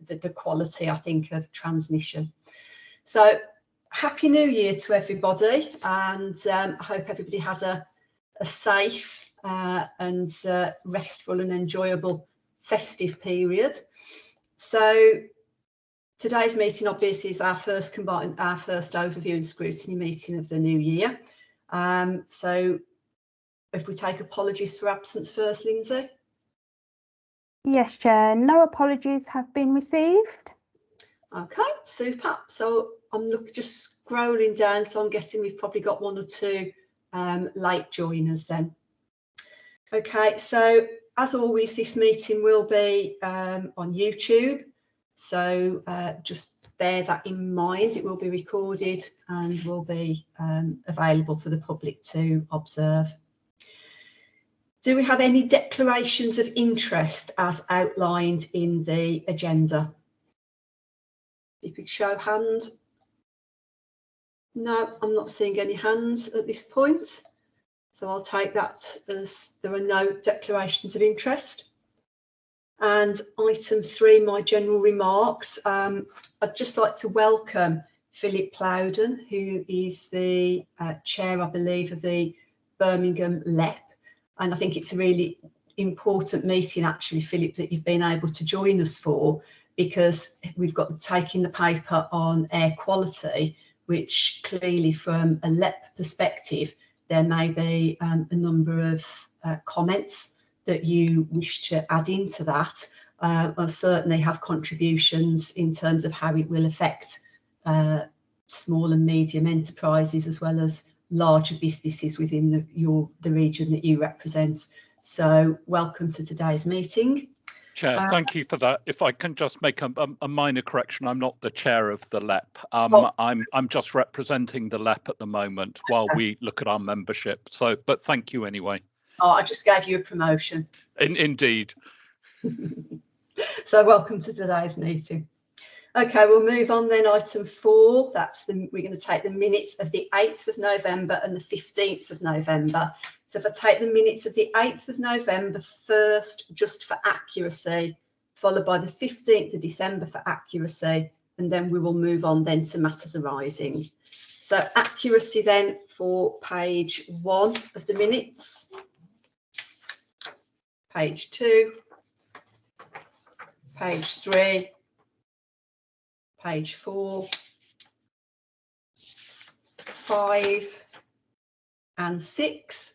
the quality, I think, of transmission. So Happy New Year to everybody, and I hope everybody had a safe and restful and enjoyable festive period. So today's meeting obviously is our first overview and scrutiny meeting of the new year. So if we take apologies for absence first, Lindsay. Yes, Chair, no apologies have been received. Okay, super. So I'm just scrolling down, so I'm guessing we've probably got one or two late joiners then. Okay, so as always, this meeting will be on YouTube. So just bear that in mind. It will be recorded and will be available for the public to observe. Do we have any declarations of interest as outlined in the agenda? You could show hand. No, I'm not seeing any hands at this point. So I'll take that as there are no declarations of interest. And item 3, my general remarks. I'd just like to welcome Philip Plowden, who is the chair, I believe, of the Birmingham LEP. And I think it's a really important meeting, actually, Philip, that you've been able to join us for, because we've got taking the paper on air quality, which clearly from a LEP perspective, there may be a number of comments that you wish to add into that. I'll certainly have contributions in terms of how it will affect small and medium enterprises as well as larger businesses within the region that you represent. So welcome to today's meeting. Chair, thank you for that. If I can just make a minor correction, I'm not the chair of the LEP. I'm just representing the LEP at the moment while we look at our membership. So, but thank you anyway. Oh, I just gave you a promotion. Indeed. So welcome to today's meeting. Okay, we'll move on then. Item 4, we're going to take the minutes of the 8th of November and the 15th of November. So if I take the minutes of the 8th of November first, just for accuracy, followed by the 15th of December for accuracy, and then we will move on then to matters arising. So accuracy then for page 1 of the minutes, page 2, page 3, page 4, 5 and 6.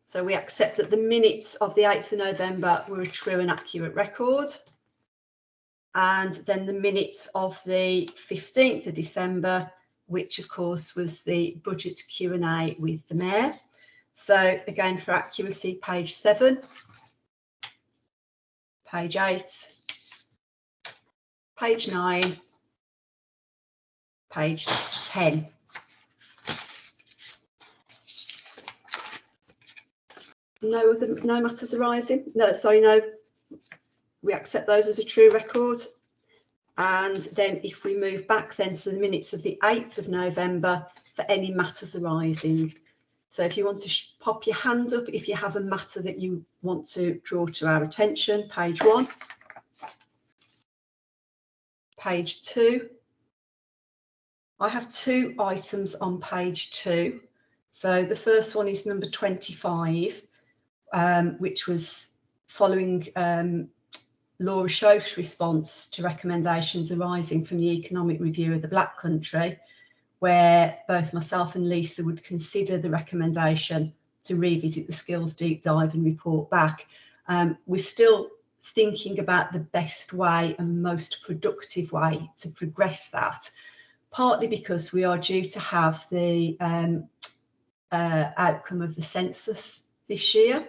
So we accept that the minutes of the 8th of November were a true and accurate record. And then the minutes of the 15th of December, which of course was the budget Q&A with the Mayor. So again, for accuracy, page 7, page 8, page 9, page 10. No matters arising. No, sorry, no. We accept those as a true record. And then if we move back then to the minutes of the 8th of November for any matters arising. So if you want to pop your hand up, if you have a matter that you want to draw to our attention, page 1, page 2. I have 2 items on page 2. So the first one is number 25, which was following Laura Shoaf's response to recommendations arising from the economic review of the Black Country, where both myself and Lisa would consider the recommendation to revisit the skills deep dive and report back. We're still thinking about the best way and most productive way to progress that, partly because we are due to have the outcome of the census this year,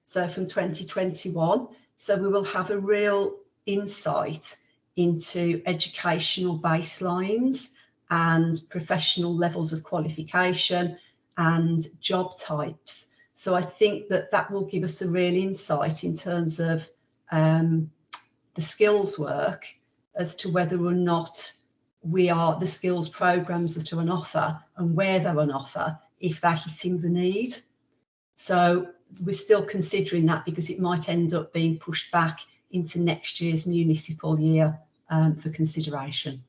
so from 2021. So we will have a real insight into educational baselines and professional levels of qualification and job types. So I think that will give us a real insight in terms of the skills work as to whether or not the skills programs that are on offer and where they're on offer, if they're hitting the need. So we're still considering that because it might end up being pushed back into next year's municipal year for consideration.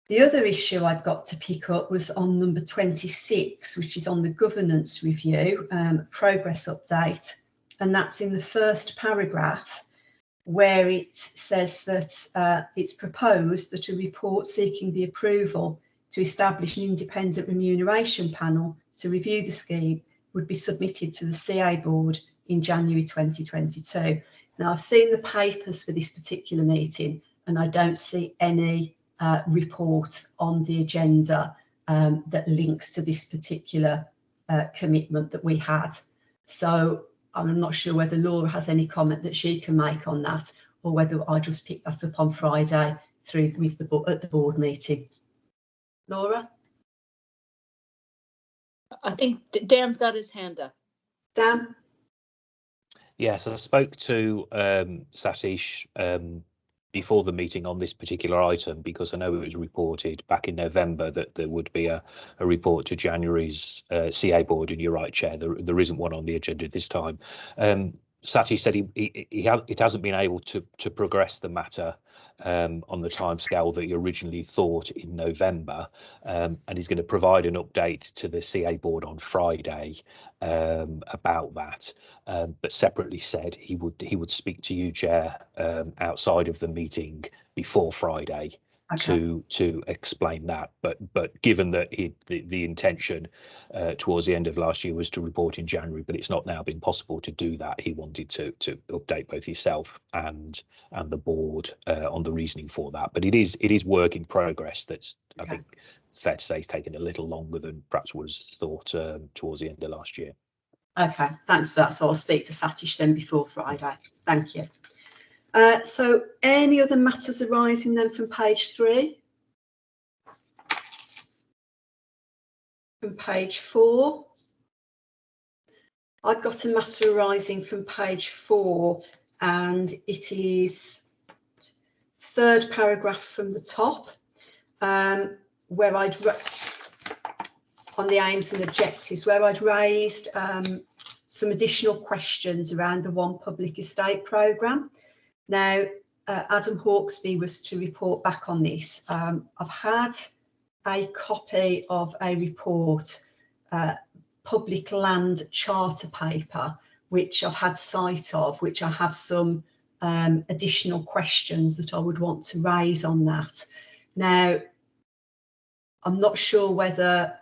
The other issue I've got to pick up was on number 26, which is on the governance review, progress update. And that's in the first paragraph, where it says that it's proposed that a report seeking the approval to establish an independent remuneration panel to review the scheme would be submitted to the CA board in January 2022. Now, I've seen the papers for this particular meeting and I don't see any report on the agenda that links to this particular commitment that we had. So I'm not sure whether Laura has any comment that she can make on that, or whether I just pick that up on Friday through with at the board meeting. Laura? I think Dan's got his hand up. Dan? Yes, I spoke to Satish before the meeting on this particular item, because I know it was reported back in November that there would be a report to January's CA board, and you're right, Chair, there isn't one on the agenda this time. Satish said it hasn't been able to progress the matter on the timescale that he originally thought in November, and he's going to provide an update to the CA board on Friday about that. But separately said he would speak to you, Chair, outside of the meeting before Friday. Okay. To explain that, but given that the intention towards the end of last year was to report in January, but it's not now been possible to do that, he wanted to update both yourself and the board on the reasoning for that. But it is work in progress. That's okay. I think it's fair to say it's taken a little longer than perhaps was thought towards the end of last year. Okay, thanks for that. So I'll speak to Satish then before Friday. Thank you. So any other matters arising then from page 3? From page 4? I've got a matter arising from page 4, and it is third paragraph from the top, where I'd on the aims and objectives, where I'd raised some additional questions around the One Public Estate programme. Now, Adam Hawksby was to report back on this. I've had a copy of a report, public land charter paper, which I've had sight of, which I have some additional questions that I would want to raise on that. Now, I'm not sure whether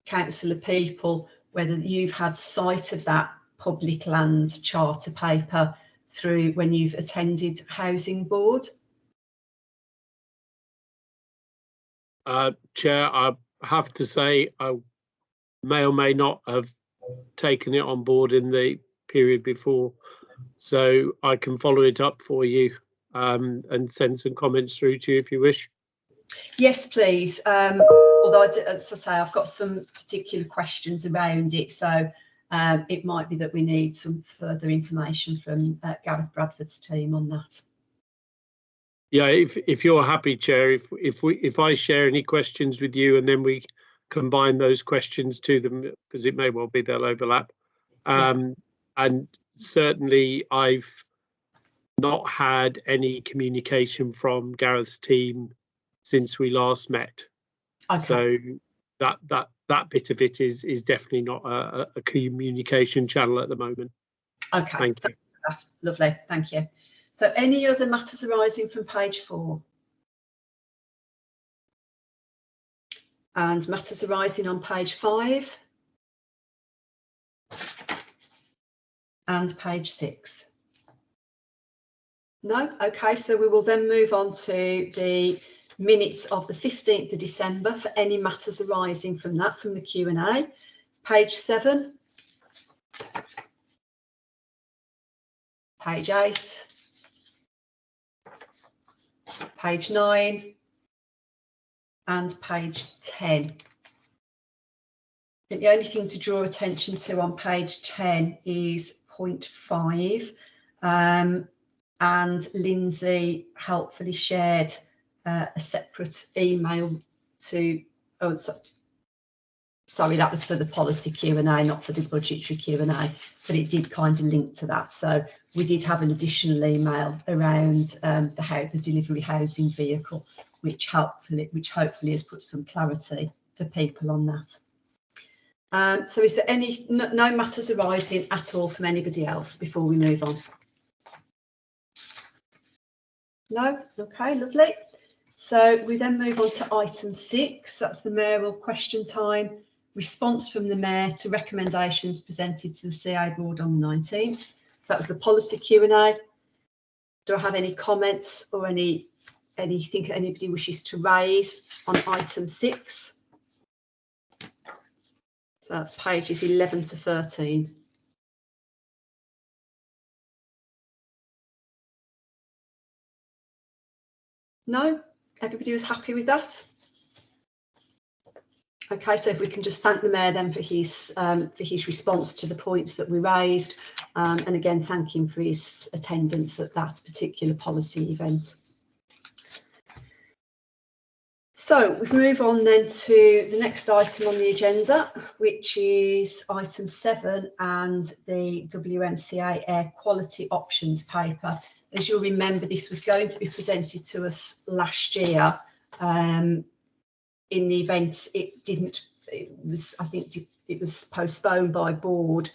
Councillor People, whether you've had sight of that public land charter paper through when you've attended Housing Board. Chair, I have to say I may or may not have taken it on board in the period before, so I can follow it up for you and send some comments through to you if you wish. Yes, please. Although, as I say, I've got some particular questions around it, so it might be that we need some further information from Gareth Bradford's team on that. Yeah, if you're happy, Chair, if I share any questions with you and then we combine those questions to them, because it may well be they'll overlap. And certainly I've not had any communication from Gareth's team since we last met. Okay. So that bit of it is definitely not a communication channel at the moment. Okay, thank you. That's lovely, thank you. So any other matters arising from page 4? And matters arising on page 5? And page 6? No? Okay, so we will then move on to the minutes of the 15th of December for any matters arising from that, from the Q&A. Page 7. Page 8. Page 9. And page 10. I think the only thing to draw attention to on page 10 is point 5. And Lindsay helpfully shared a separate email to sorry, that was for the policy Q&A, not for the budgetary Q&A, but it did kind of link to that. So we did have an additional email around the delivery housing vehicle, which hopefully has put some clarity for people on that. So is there no matters arising at all from anybody else before we move on? No? Okay, lovely. So we then move on to item 6. That's the mayoral question time. Response from the Mayor to recommendations presented to the CA Board on the 19th. So that's the policy Q&A. Do I have any comments or anything anybody wishes to raise on item 6? So that's pages 11 to 13. No? Everybody was happy with that? Okay, so if we can just thank the Mayor then for his response to the points that we raised, and again thank him for his attendance at that particular policy event. So we move on then to the next item on the agenda, which is item 7 and the Wmca air quality options paper. As you'll remember, this was going to be presented to us last year. In the event I think it was postponed by board,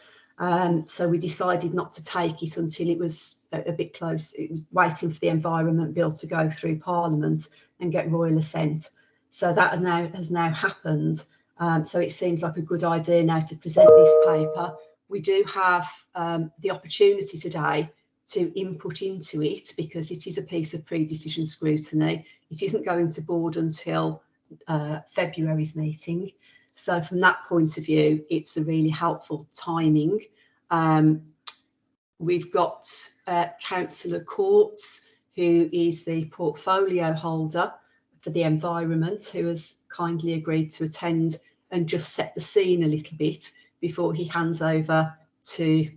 so we decided not to take it until it was a bit close. It was waiting for the environment bill to go through Parliament and get royal assent. So that has now happened. So it seems like a good idea now to present this paper. We do have the opportunity today to input into it because it is a piece of pre-decision scrutiny. It isn't going to board until February's meeting. So from that point of view, it's a really helpful timing. We've got Councillor Courts, who is the portfolio holder for the environment, who has kindly agreed to attend and just set the scene a little bit before he hands over to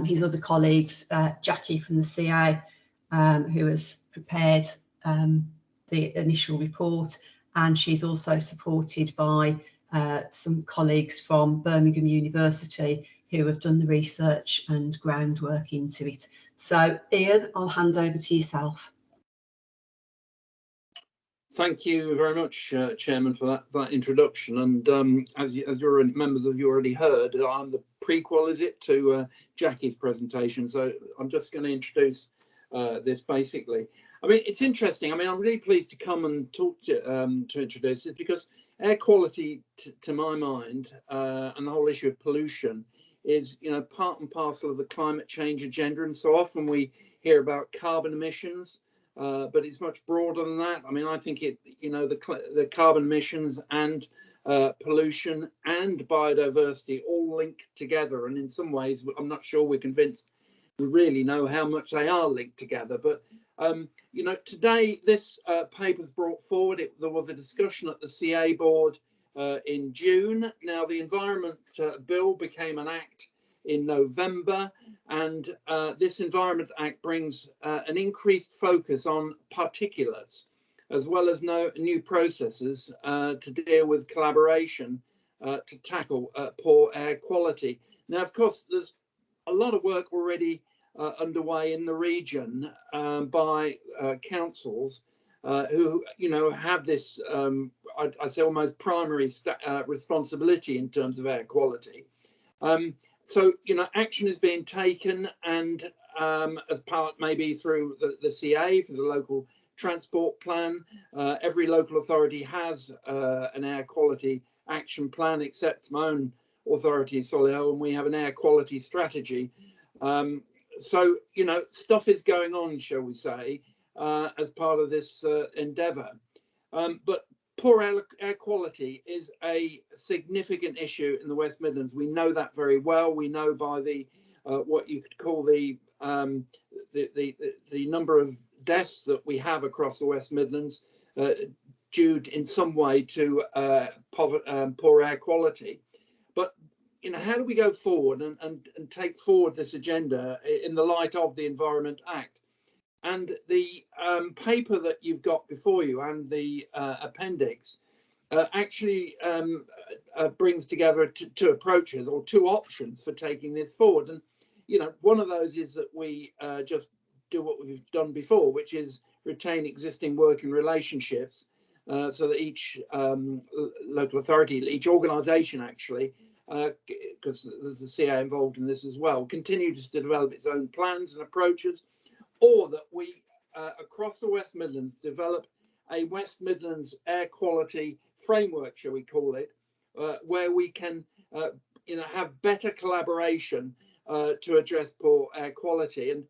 his other colleagues, Jackie from the CA, who has prepared the initial report, and she's also supported by some colleagues from Birmingham University who have done the research and groundwork into it. So Ian, I'll hand over to yourself. Thank you very much, Chairman, for that introduction. And as your members have already heard, I'm the prequel, is it, to Jackie's presentation. So I'm just going to introduce this basically. I mean, it's interesting. I mean, I'm really pleased to come and talk to introduce it because air quality, to my mind, and the whole issue of pollution is, part and parcel of the climate change agenda. And so often we hear about carbon emissions, but it's much broader than that. I mean, I think the carbon emissions and pollution and biodiversity all link together. And in some ways, I'm not sure we're convinced we really know how much they are linked together. But today this paper's brought forward. There was a discussion at the CA board in June. Now the Environment Bill became an act in November, and this Environment Act brings an increased focus on particulates, as well as new processes to deal with collaboration to tackle poor air quality. Now, of course, there's a lot of work already underway in the region by councils who, have this, I say, almost primary responsibility in terms of air quality. So, action is being taken, and as part maybe through the CA for the local transport plan, every local authority has an air quality action plan, except my own authority, Solihull, and we have an air quality strategy. So, stuff is going on, shall we say, as part of this endeavour. But poor air quality is a significant issue in the West Midlands. We know that very well. We know by the what you could call the number of deaths that we have across the West Midlands due in some way to poor air quality. But how do we go forward and take forward this agenda in the light of the Environment Act? And the paper that you've got before you and the appendix actually brings together two approaches or two options for taking this forward. And, you know, one of those is that we just do what we've done before, which is retain existing working relationships so that each local authority, each organisation actually, because there's the CA involved in this as well, continues to develop its own plans and approaches, or that we across the West Midlands develop a West Midlands air quality framework, shall we call it, where we can have better collaboration to address poor air quality. And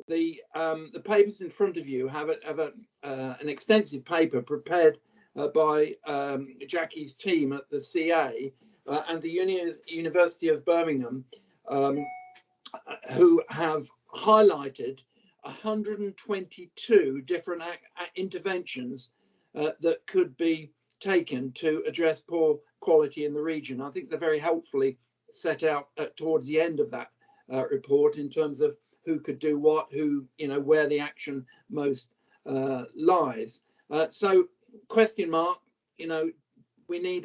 the papers in front of you have an extensive paper prepared by Jackie's team at the CA and the University of Birmingham, who have highlighted 122 different interventions that could be taken to address poor quality in the region. I think they're very helpfully set out towards the end of that report in terms of who could do what, who, you know, where the action most lies. So, question mark, you know, we need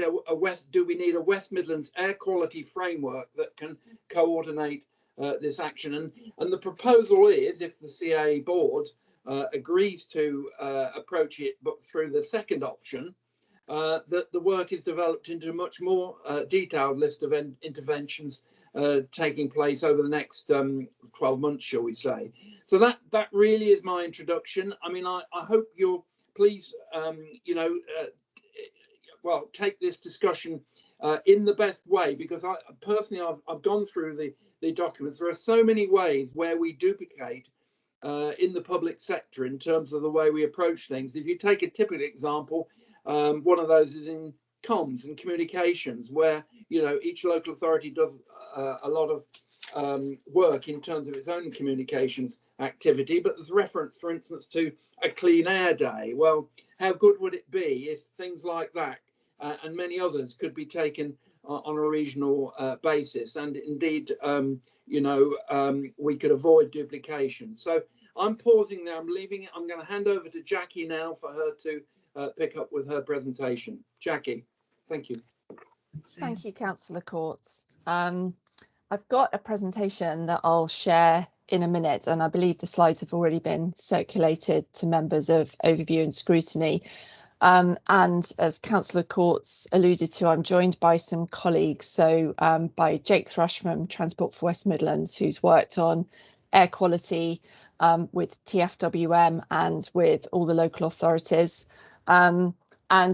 do we need a West Midlands air quality framework that can coordinate this action? And the proposal is, if the CA board agrees to approach it, but through the second option, that the work is developed into a much more detailed list of interventions taking place over the next 12 months, shall we say. So that really is my introduction. I mean, I hope you'll please, well, take this discussion in the best way, because I personally, I've gone through the documents. There are so many ways where we duplicate in the public sector in terms of the way we approach things. If you take a typical example, one of those is in comms and communications, where, you know, each local authority does a lot of work in terms of its own communications activity, but there's reference, for instance, to a clean air day. Well, how good would it be if things like that and many others could be taken on a regional basis, and indeed, we could avoid duplication. So I'm pausing there. I'm leaving it. I'm going to hand over to Jackie now for her to pick up with her presentation. Jackie, thank you. Thank you, Councillor Courts. I've got a presentation that I'll share in a minute, and I believe the slides have already been circulated to members of Overview and Scrutiny. And as Councillor Courts alluded to, I'm joined by some colleagues. So by Jake Thrush from Transport for West Midlands, who's worked on air quality with TfWM and with all the local authorities. And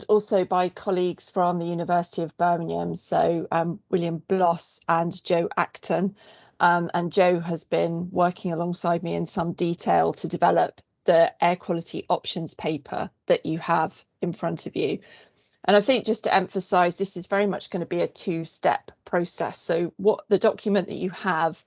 also by colleagues from the University of Birmingham, so William Bloss and Joe Acton. And Joe has been working alongside me in some detail to develop the air quality options paper that you have in front of you. And I think, just to emphasise, this is very much going to be a two-step process. So what the document that you have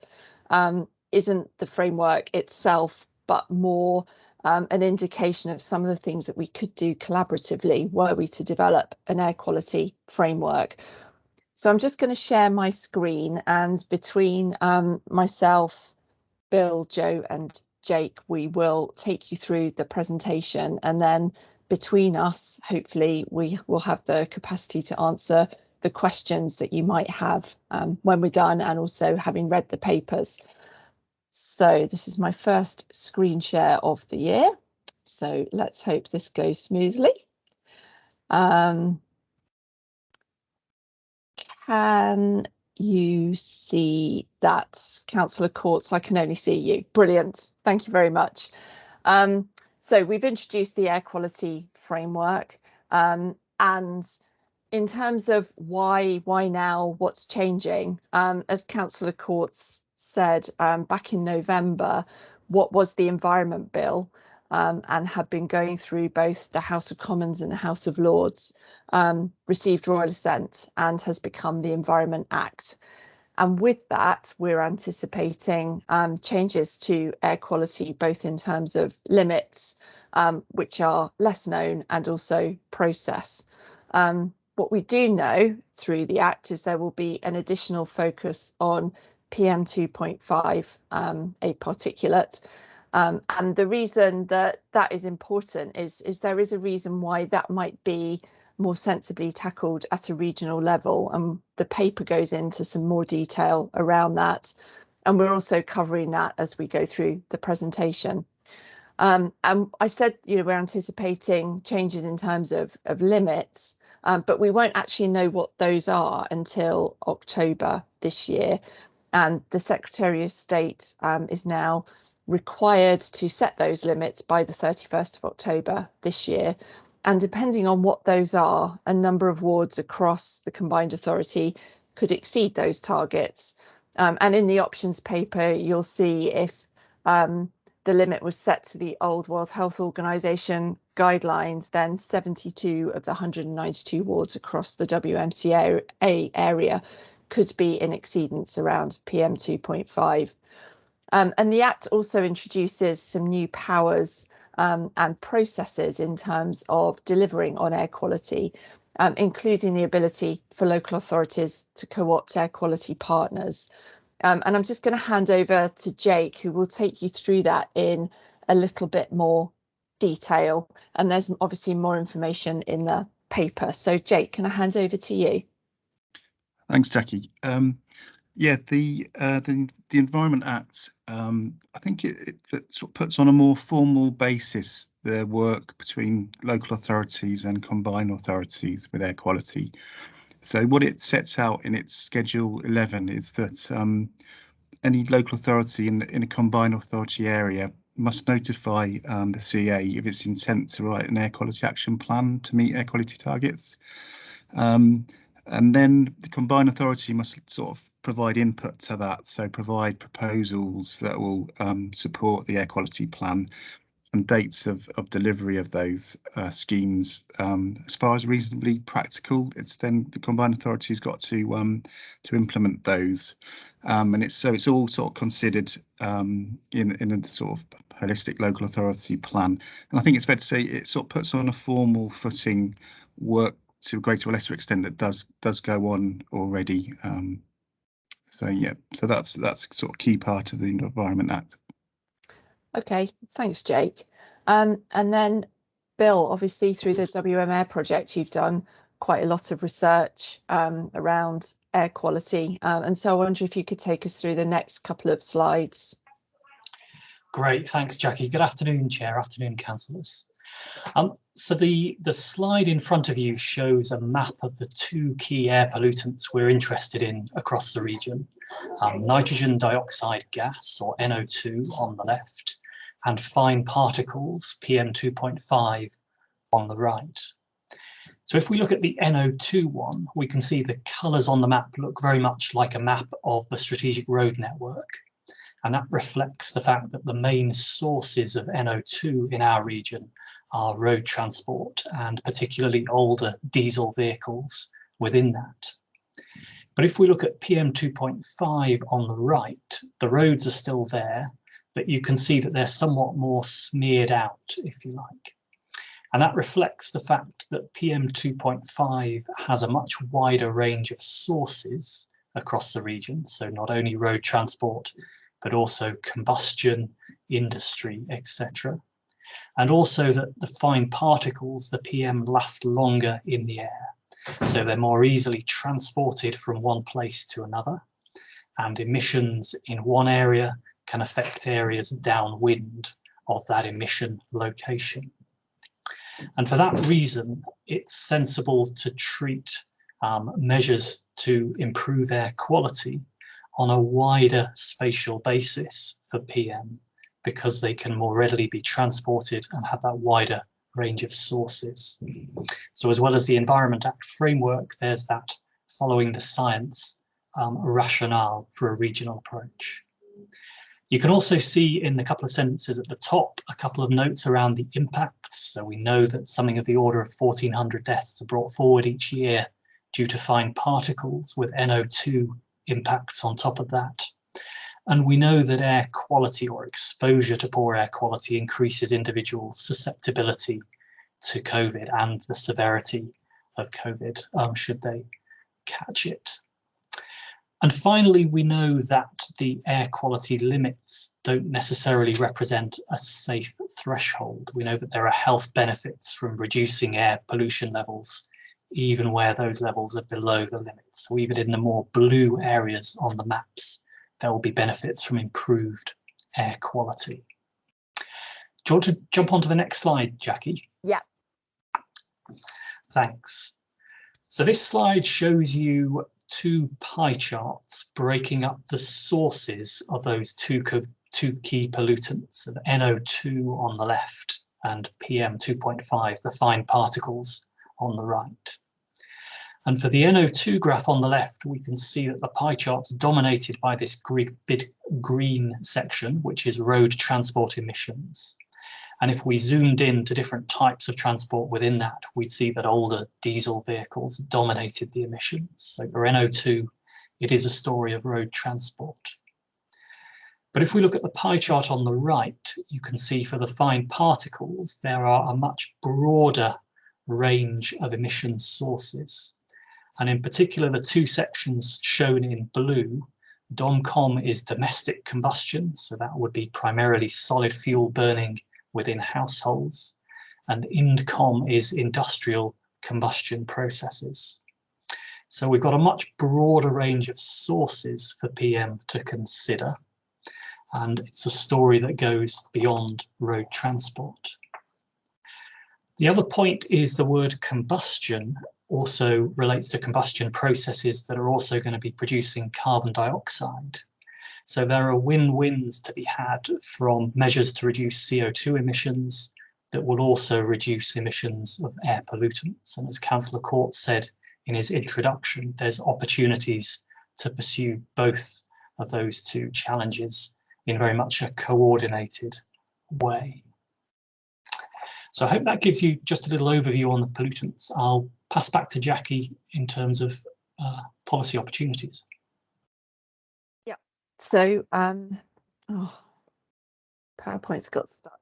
isn't the framework itself, but more an indication of some of the things that we could do collaboratively were we to develop an air quality framework. So I'm just going to share my screen, and between myself, Bill, Joe and Jake, we will take you through the presentation, and then between us, hopefully we will have the capacity to answer the questions that you might have when we're done, and also having read the papers. So this is my first screen share of the year, so let's hope this goes smoothly. Can you see that, Councillor Courts? I can only see you. Brilliant. Thank you very much. So we've introduced the air quality framework, and in terms of why now, what's changing, as Councillor Courts said back in November, what was the Environment Bill, and had been going through both the House of Commons and the House of Lords, received royal assent and has become the Environment Act. And with that, we're anticipating changes to air quality, both in terms of limits, which are less known, and also process. What we do know through the Act is there will be an additional focus on PM 2.5, a particulate. And the reason that is important is there is a reason why that might be more sensibly tackled at a regional level, and the paper goes into some more detail around that, and we're also covering that as we go through the presentation. And I said, we're anticipating changes in terms of limits, but we won't actually know what those are until October this year. And the Secretary of State is now required to set those limits by the 31st of October this year. And depending on what those are, a number of wards across the combined authority could exceed those targets. And in the options paper, you'll see if the limit was set to the old World Health Organization guidelines, then 72 of the 192 wards across the WMCA area could be in exceedance around PM 2.5. And the Act also introduces some new powers and processes in terms of delivering on air quality, including the ability for local authorities to co-opt air quality partners. And I'm just going to hand over to Jake, who will take you through that in a little bit more detail. And there's obviously more information in the paper. So Jake, can I hand over to you? Thanks, Jackie. Yeah, the Environment Act, I think it sort of puts on a more formal basis the work between local authorities and combined authorities with air quality. So what it sets out in its Schedule 11 is that any local authority in a combined authority area must notify the CA of its intent to write an air quality action plan to meet air quality targets. And then the combined authority must sort of provide input to that, so provide proposals that will support the air quality plan and dates of delivery of those schemes. As far as reasonably practical, it's then the combined authority's got to implement those, and it's all sort of considered in a sort of holistic local authority plan. And I think it's fair to say it sort of puts on a formal footing work to a greater or lesser extent that does go on already. So yeah, so that's sort of key part of the Environment Act. Okay, thanks, Jake. And then Bill, obviously through the WMA project, you've done quite a lot of research around air quality. And so I wonder if you could take us through the next couple of slides. Great, thanks, Jackie. Good afternoon, Chair. Afternoon, councillors. So the slide in front of you shows a map of the two key air pollutants we're interested in across the region. Nitrogen dioxide gas, or NO2, on the left, and fine particles, PM 2.5, on the right. So if we look at the NO2 one, we can see the colours on the map look very much like a map of the strategic road network. And that reflects the fact that the main sources of NO2 in our region are road transport, and particularly older diesel vehicles within that. But if we look at PM 2.5 on the right, the roads are still there, but you can see that they're somewhat more smeared out, if you like. And that reflects the fact that PM 2.5 has a much wider range of sources across the region. So not only road transport, but also combustion, industry, etc. And also that the fine particles, the PM, last longer in the air. So they're more easily transported from one place to another. And emissions in one area can affect areas downwind of that emission location. And for that reason, it's sensible to treat measures to improve air quality on a wider spatial basis for PM, because they can more readily be transported and have that wider range of sources. So as well as the Environment Act framework, there's that following the science rationale for a regional approach. You can also see in the couple of sentences at the top a couple of notes around the impacts. So we know that something of the order of 1,400 deaths are brought forward each year due to fine particles, with NO2 impacts on top of that. And we know that air quality or exposure to poor air quality increases individual susceptibility to COVID and the severity of COVID should they catch it. And finally, we know that the air quality limits don't necessarily represent a safe threshold. We know that there are health benefits from reducing air pollution levels even where those levels are below the limits. So even in the more blue areas on the maps, there will be benefits from improved air quality. Do you want to jump onto the next slide, Jackie? Yeah. Thanks. So this slide shows you two pie charts breaking up the sources of those two key pollutants, of NO2 on the left and PM2.5, the fine particles, on the right. And for the NO2 graph on the left, we can see that the pie chart's dominated by this big green section, which is road transport emissions. And if we zoomed in to different types of transport within that, we'd see that older diesel vehicles dominated the emissions. So for NO2, it is a story of road transport. But if we look at the pie chart on the right, you can see for the fine particles, there are a much broader range of emission sources. And in particular, the two sections shown in blue, DOMCOM is domestic combustion, so that would be primarily solid fuel burning within households, and INDCOM is industrial combustion processes. So we've got a much broader range of sources for PM to consider, and it's a story that goes beyond road transport. The other point is the word combustion also relates to combustion processes that are also going to be producing carbon dioxide. So there are win-wins to be had from measures to reduce CO2 emissions that will also reduce emissions of air pollutants. And as Councillor Court said in his introduction, there's opportunities to pursue both of those two challenges in very much a coordinated way. So I hope that gives you just a little overview on the pollutants. I'll pass back to Jackie in terms of policy opportunities. So, PowerPoint's got stuck.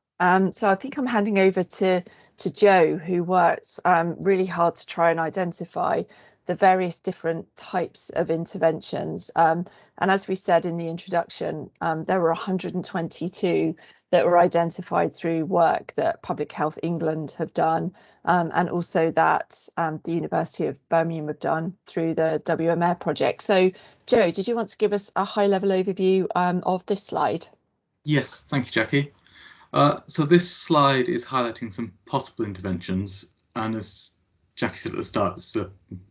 So I think I'm handing over to Joe, who worked really hard to try and identify the various different types of interventions. And as we said in the introduction, there were 122 that were identified through work that Public Health England have done, and also that the University of Birmingham have done through the Wmca project. So, Joe, did you want to give us a high-level overview of this slide? Yes, thank you, Jackie. So this slide is highlighting some possible interventions, and as Jackie said at the start, it's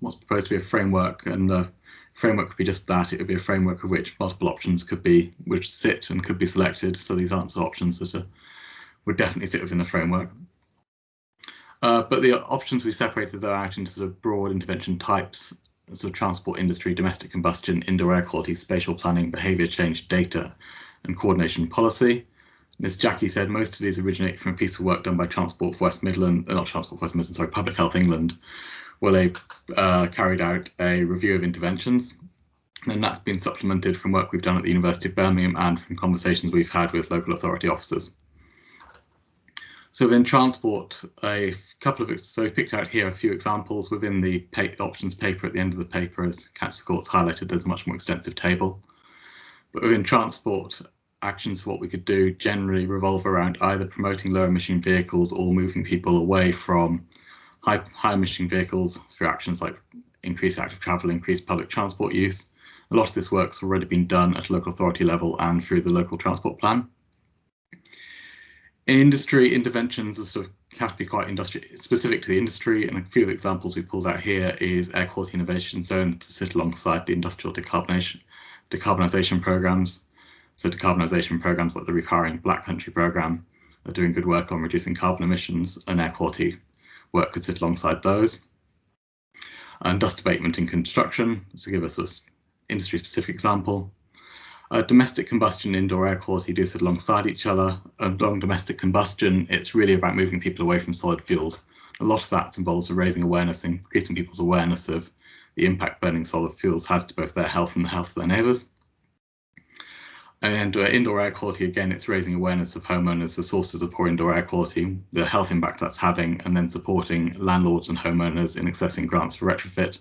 what's proposed to be a framework, and the framework could be just that. It would be a framework of which multiple options could be, which sit and could be selected. So these aren't options that would definitely sit within the framework. But the options we separated though out into sort of broad intervention types, sort of transport industry, domestic combustion, indoor air quality, spatial planning, behaviour change, data, and coordination policy. And as Jackie said, most of these originate from a piece of work done by Transport for West Midlands, not Transport for West Midlands, sorry, Public Health England, where they carried out a review of interventions. And that's been supplemented from work we've done at the University of Birmingham and from conversations we've had with local authority officers. So in transport, so we've picked out here a few examples within the options paper. At the end of the paper, as Councillor Court's highlighted, there's a much more extensive table. But within transport, actions for what we could do generally revolve around either promoting low emission vehicles or moving people away from high emission vehicles through actions like increased active travel, increased public transport use. A lot of this work's already been done at a local authority level and through the local transport plan. In industry, interventions are sort of have to be quite industry specific to the industry, and a few examples we pulled out here is air quality innovation zones to sit alongside the industrial decarbonisation programs. So decarbonisation programs like the Repowering Black Country programme are doing good work on reducing carbon emissions, and air quality work could sit alongside those. And dust abatement in construction, to give us an industry-specific example. Domestic combustion, indoor air quality do sit alongside each other. Along domestic combustion, it's really about moving people away from solid fuels. A lot of that involves raising awareness and increasing people's awareness of the impact burning solid fuels has to both their health and the health of their neighbours. And indoor air quality, again, it's raising awareness of homeowners, the sources of poor indoor air quality, the health impacts that's having, and then supporting landlords and homeowners in accessing grants for retrofit.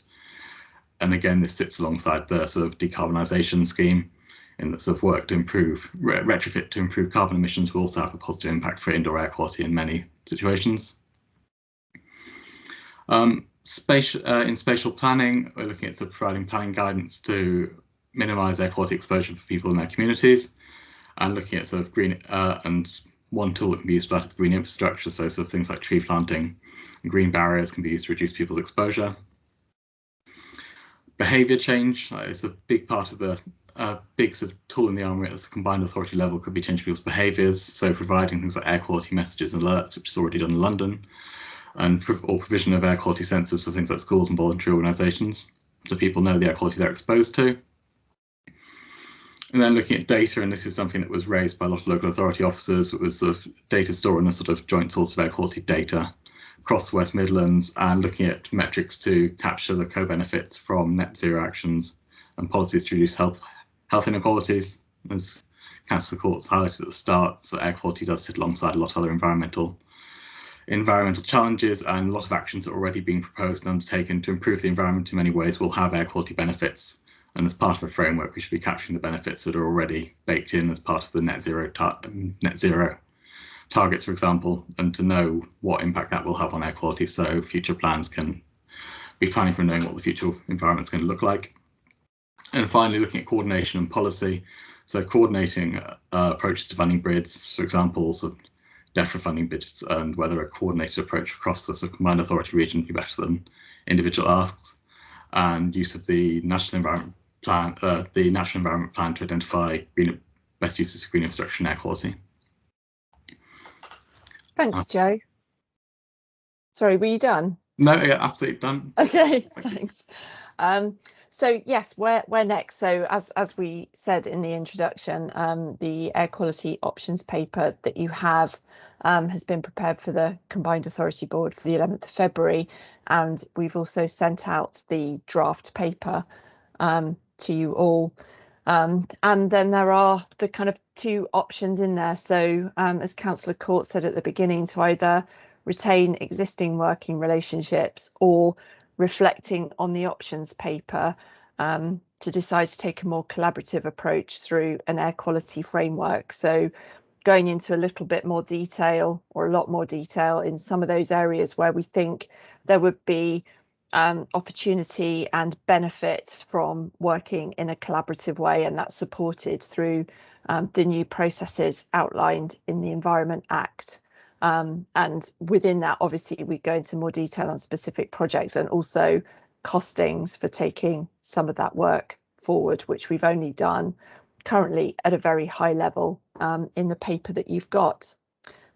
And again, this sits alongside the sort of decarbonisation scheme in the sort of work to improve retrofit to improve carbon emissions will also have a positive impact for indoor air quality in many situations. In spatial planning, we're looking at providing planning guidance to minimise air quality exposure for people in their communities, and looking at green and one tool that can be used for that is green infrastructure. So things like tree planting and green barriers can be used to reduce people's exposure. Behaviour change is a big part of the big tool in the armoury at the combined authority level could be changing people's behaviours. So providing things like air quality messages and alerts, which is already done in London, and or provision of air quality sensors for things like schools and voluntary organisations, so people know the air quality they're exposed to. And then looking at data, and this is something that was raised by a lot of local authority officers, it was data store and a joint source of air quality data across the West Midlands, and looking at metrics to capture the co-benefits from net zero actions and policies to reduce health inequalities. As Councillor Courts highlighted at the start, so air quality does sit alongside a lot of other environmental challenges, and a lot of actions that are already being proposed and undertaken to improve the environment in many ways will have air quality benefits. And as part of a framework, we should be capturing the benefits that are already baked in as part of the net zero targets, for example, and to know what impact that will have on air quality, so future plans can be planning for knowing what the future environment is going to look like. And finally, looking at coordination and policy, so coordinating approaches to funding bids, for example, DEFRA funding bids, and whether a coordinated approach across the combined authority region would be better than individual asks, and use of the National Environment Plan, to identify best uses of green infrastructure and air quality. Thanks, Joe. Sorry, were you done? No, yeah, absolutely done. Okay, thanks. So yes, where next? So as we said in the introduction, the air quality options paper that you have has been prepared for the Combined Authority Board for the 11th of February, and we've also sent out the draft paper to you all. And then there are the kind of two options in there. So as Councillor Court said at the beginning, to either retain existing working relationships or reflecting on the options paper to decide to take a more collaborative approach through an air quality framework. So going into a little bit more detail, or a lot more detail, in some of those areas where we think there would be opportunity and benefit from working in a collaborative way, and that's supported through the new processes outlined in the Environment Act. And within that, obviously, we go into more detail on specific projects and also costings for taking some of that work forward, which we've only done currently at a very high level in the paper that you've got.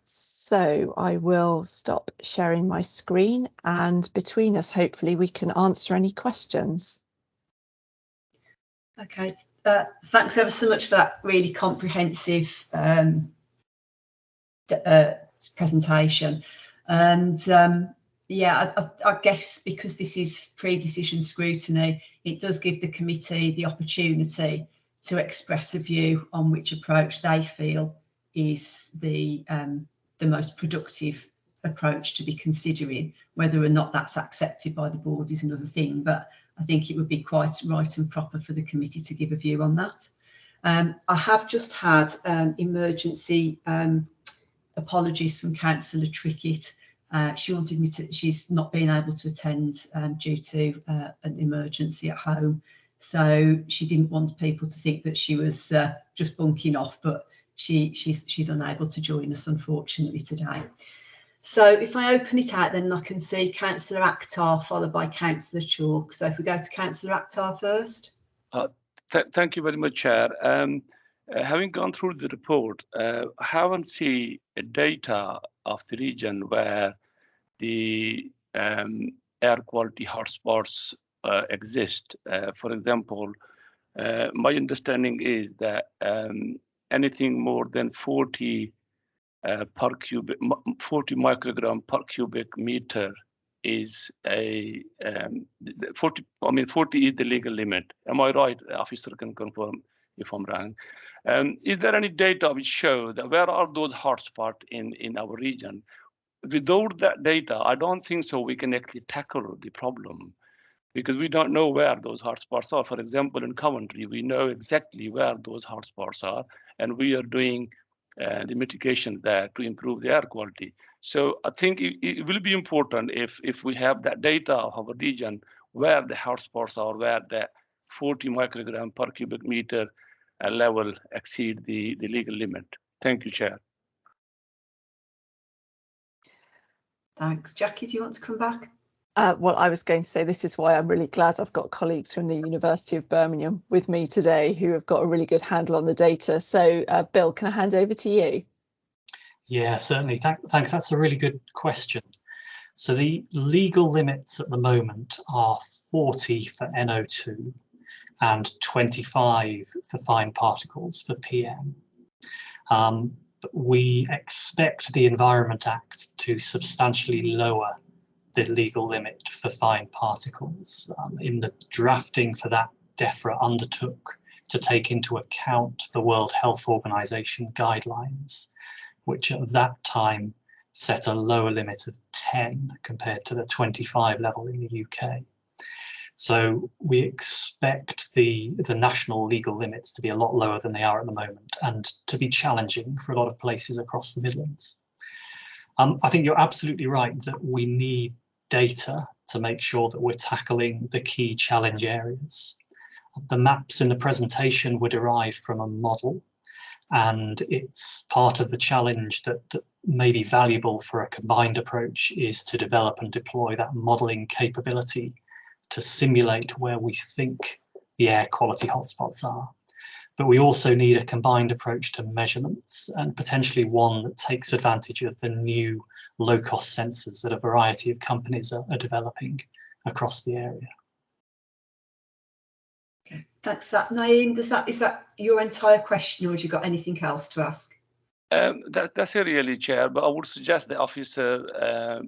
So I will stop sharing my screen, and between us, hopefully we can answer any questions. Okay, thanks ever so much for that really comprehensive presentation. And yeah, I guess because this is pre-decision scrutiny, it does give the committee the opportunity to express a view on which approach they feel is the most productive approach to be considering. Whether or not that's accepted by the board is another thing, but I think it would be quite right and proper for the committee to give a view on that. I have just had emergency apologies from Councillor Trickett. She wanted me to, she's not been able to attend due to an emergency at home. So she didn't want people to think that she was just bunking off, but she's unable to join us, unfortunately, today. So if I open it out, then I can see Councillor Akhtar followed by Councillor Chalk. So if we go to Councillor Akhtar first. Thank you very much, Chair. Having gone through the report, I haven't seen data of the region where the air quality hotspots exist. For example, my understanding is that anything more than 40 microgram per cubic meter is a 40. I mean, 40 is the legal limit. Am I right? Officer can confirm if I'm wrong. Is there any data which show that where are those hotspots in our region? Without that data, I don't think so we can actually tackle the problem, because we don't know where those hotspots are. For example, in Coventry, we know exactly where those hotspots are, and we are doing the mitigation there to improve the air quality. So I think it will be important if we have that data of our region where the hotspots are, where the 40 microgram per cubic meter level exceed the legal limit. Thank you, Chair. Thanks. Jackie, do you want to come back? Well, I was going to say this is why I'm really glad I've got colleagues from the University of Birmingham with me today who have got a really good handle on the data. So, Bill, can I hand over to you? Yeah, certainly. Thanks. That's a really good question. So the legal limits at the moment are 40 for NO2 and 25 for fine particles for PM. But we expect the Environment Act to substantially lower the legal limit for fine particles. In the drafting for that, DEFRA undertook to take into account the World Health Organization guidelines, which at that time set a lower limit of 10 compared to the 25 level in the UK. So we expect the national legal limits to be a lot lower than they are at the moment and to be challenging for a lot of places across the Midlands. I think you're absolutely right that we need data to make sure that we're tackling the key challenge areas. The maps in the presentation were derived from a model, and it's part of the challenge that may be valuable for a combined approach is to develop and deploy that modelling capability to simulate where we think the air quality hotspots are. But we also need a combined approach to measurements, and potentially one that takes advantage of the new low-cost sensors that a variety of companies are developing across the area. Okay, thanks for that. Naeem, is that your entire question, or have you got anything else to ask? That's it really, Chair, but I would suggest the officer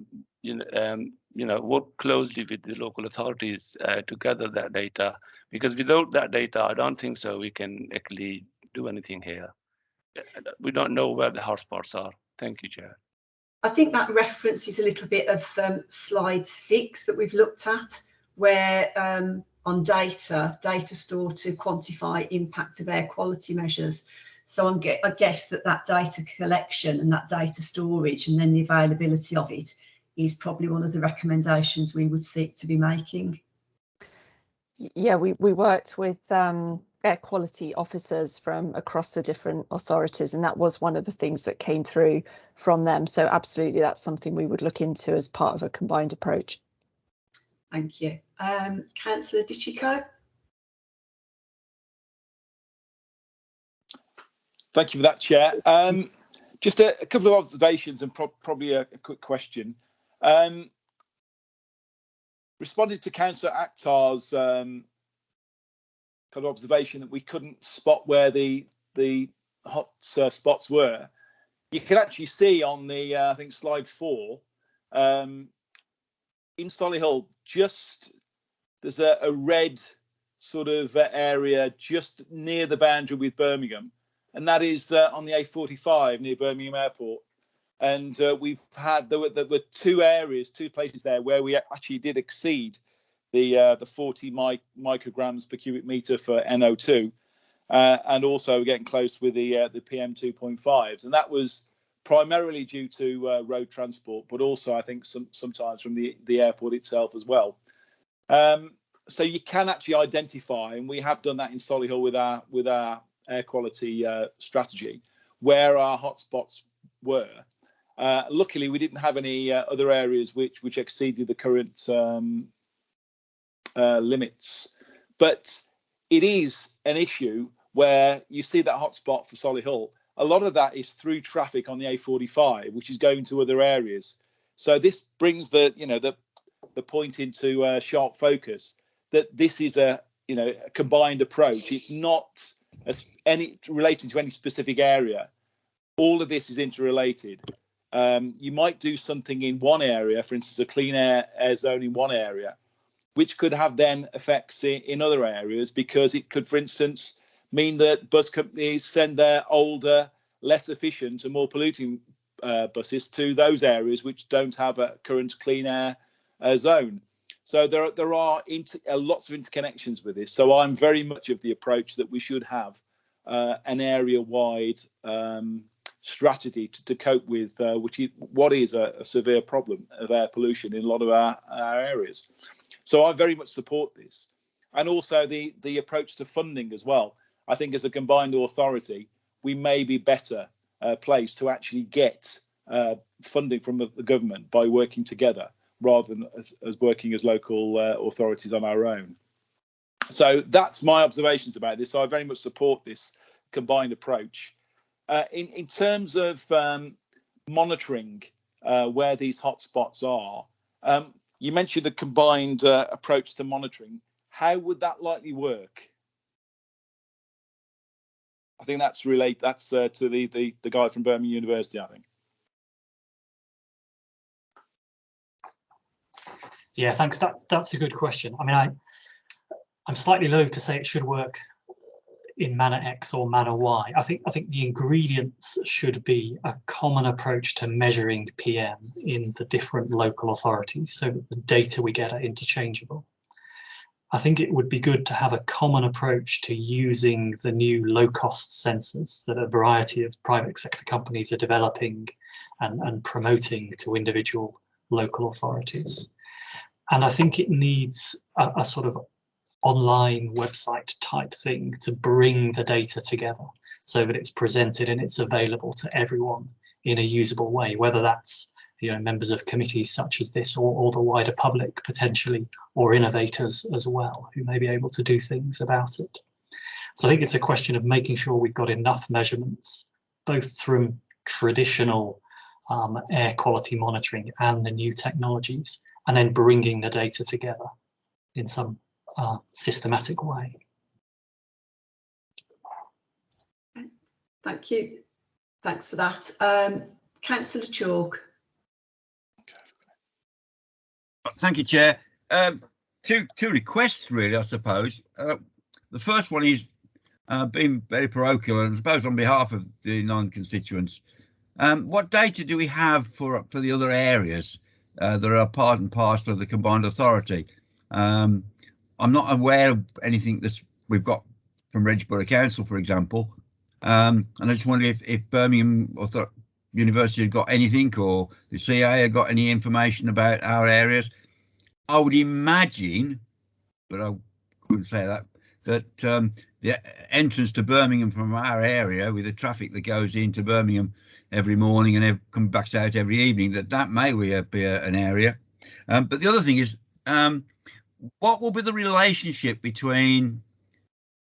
work closely with the local authorities to gather that data, because without that data, I don't think so we can actually do anything here. We don't know where the hotspots are. Thank you, Chair. I think that references a little bit of slide 6 that we've looked at, where on data stored to quantify impact of air quality measures. So I guess that data collection and that data storage and then the availability of it is probably one of the recommendations we would seek to be making. Yeah, we worked with air quality officers from across the different authorities, and that was one of the things that came through from them. So absolutely, that's something we would look into as part of a combined approach. Thank you. Councillor Dichico. Thank you for that, Chair. Just a couple of observations and probably a quick question. Responding to Councillor Akhtar's kind of observation that we couldn't spot where the hot spots were, you can actually see on the I think slide 4 in Solihull, just there's a red sort of area just near the boundary with Birmingham, and that is on the A45 near Birmingham Airport. And there were two places there where we actually did exceed the 40 micrograms per cubic meter for NO2, and also we're getting close with the PM 2.5s, and that was primarily due to road transport, but also I think sometimes from the airport itself as well. So you can actually identify, and we have done that in Solihull with our air quality strategy, where our hotspots were. Luckily, we didn't have any other areas which exceeded the current limits, but it is an issue where you see that hotspot for Solihull. A lot of that is through traffic on the A45, which is going to other areas. So this brings the point into sharp focus that this is a combined approach. It's not any relating to any specific area. All of this is interrelated. You might do something in one area, for instance, a clean air zone in one area, which could have then effects in other areas, because it could, for instance, mean that bus companies send their older, less efficient and more polluting buses to those areas which don't have a current clean air zone. So there are lots of interconnections with this. So I'm very much of the approach that we should have an area-wide strategy to cope with what is a severe problem of air pollution in a lot of our areas. So I very much support this, and also the approach to funding as well. I think as a combined authority, we may be better placed to actually get funding from the government by working together rather than as working as local authorities on our own. So that's my observations about this. So I very much support this combined approach. In terms of monitoring where these hotspots are, you mentioned the combined approach to monitoring. How would that likely work? I think that's to the guy from Birmingham University, I think. Yeah, thanks. That's a good question. I mean, I'm slightly loath to say it should work in manner X or manner Y. I think the ingredients should be a common approach to measuring PM in the different local authorities so that the data we get are interchangeable. I think it would be good to have a common approach to using the new low-cost sensors that a variety of private sector companies are developing and promoting to individual local authorities. And I think it needs a sort of online website type thing to bring the data together so that it's presented and it's available to everyone in a usable way, whether that's members of committees such as this or the wider public potentially, or innovators as well who may be able to do things about it. So I think it's a question of making sure we've got enough measurements, both from traditional air quality monitoring and the new technologies, and then bringing the data together in some systematic way. Thank you. Thanks for that. Councillor Chalk. Thank you, Chair. Two requests, really, I suppose. The first one is being very parochial, and I suppose on behalf of the non-constituents. What data do we have for the other areas that are part and parcel of the combined authority? I'm not aware of anything that we've got from Regisborough Council, for example, and I just wonder if Birmingham University had got anything, or the CA had got any information about our areas. I would imagine, but I couldn't say that the entrance to Birmingham from our area, with the traffic that goes into Birmingham every morning and comes back out every evening, that may be an area. But the other thing is, what will be the relationship between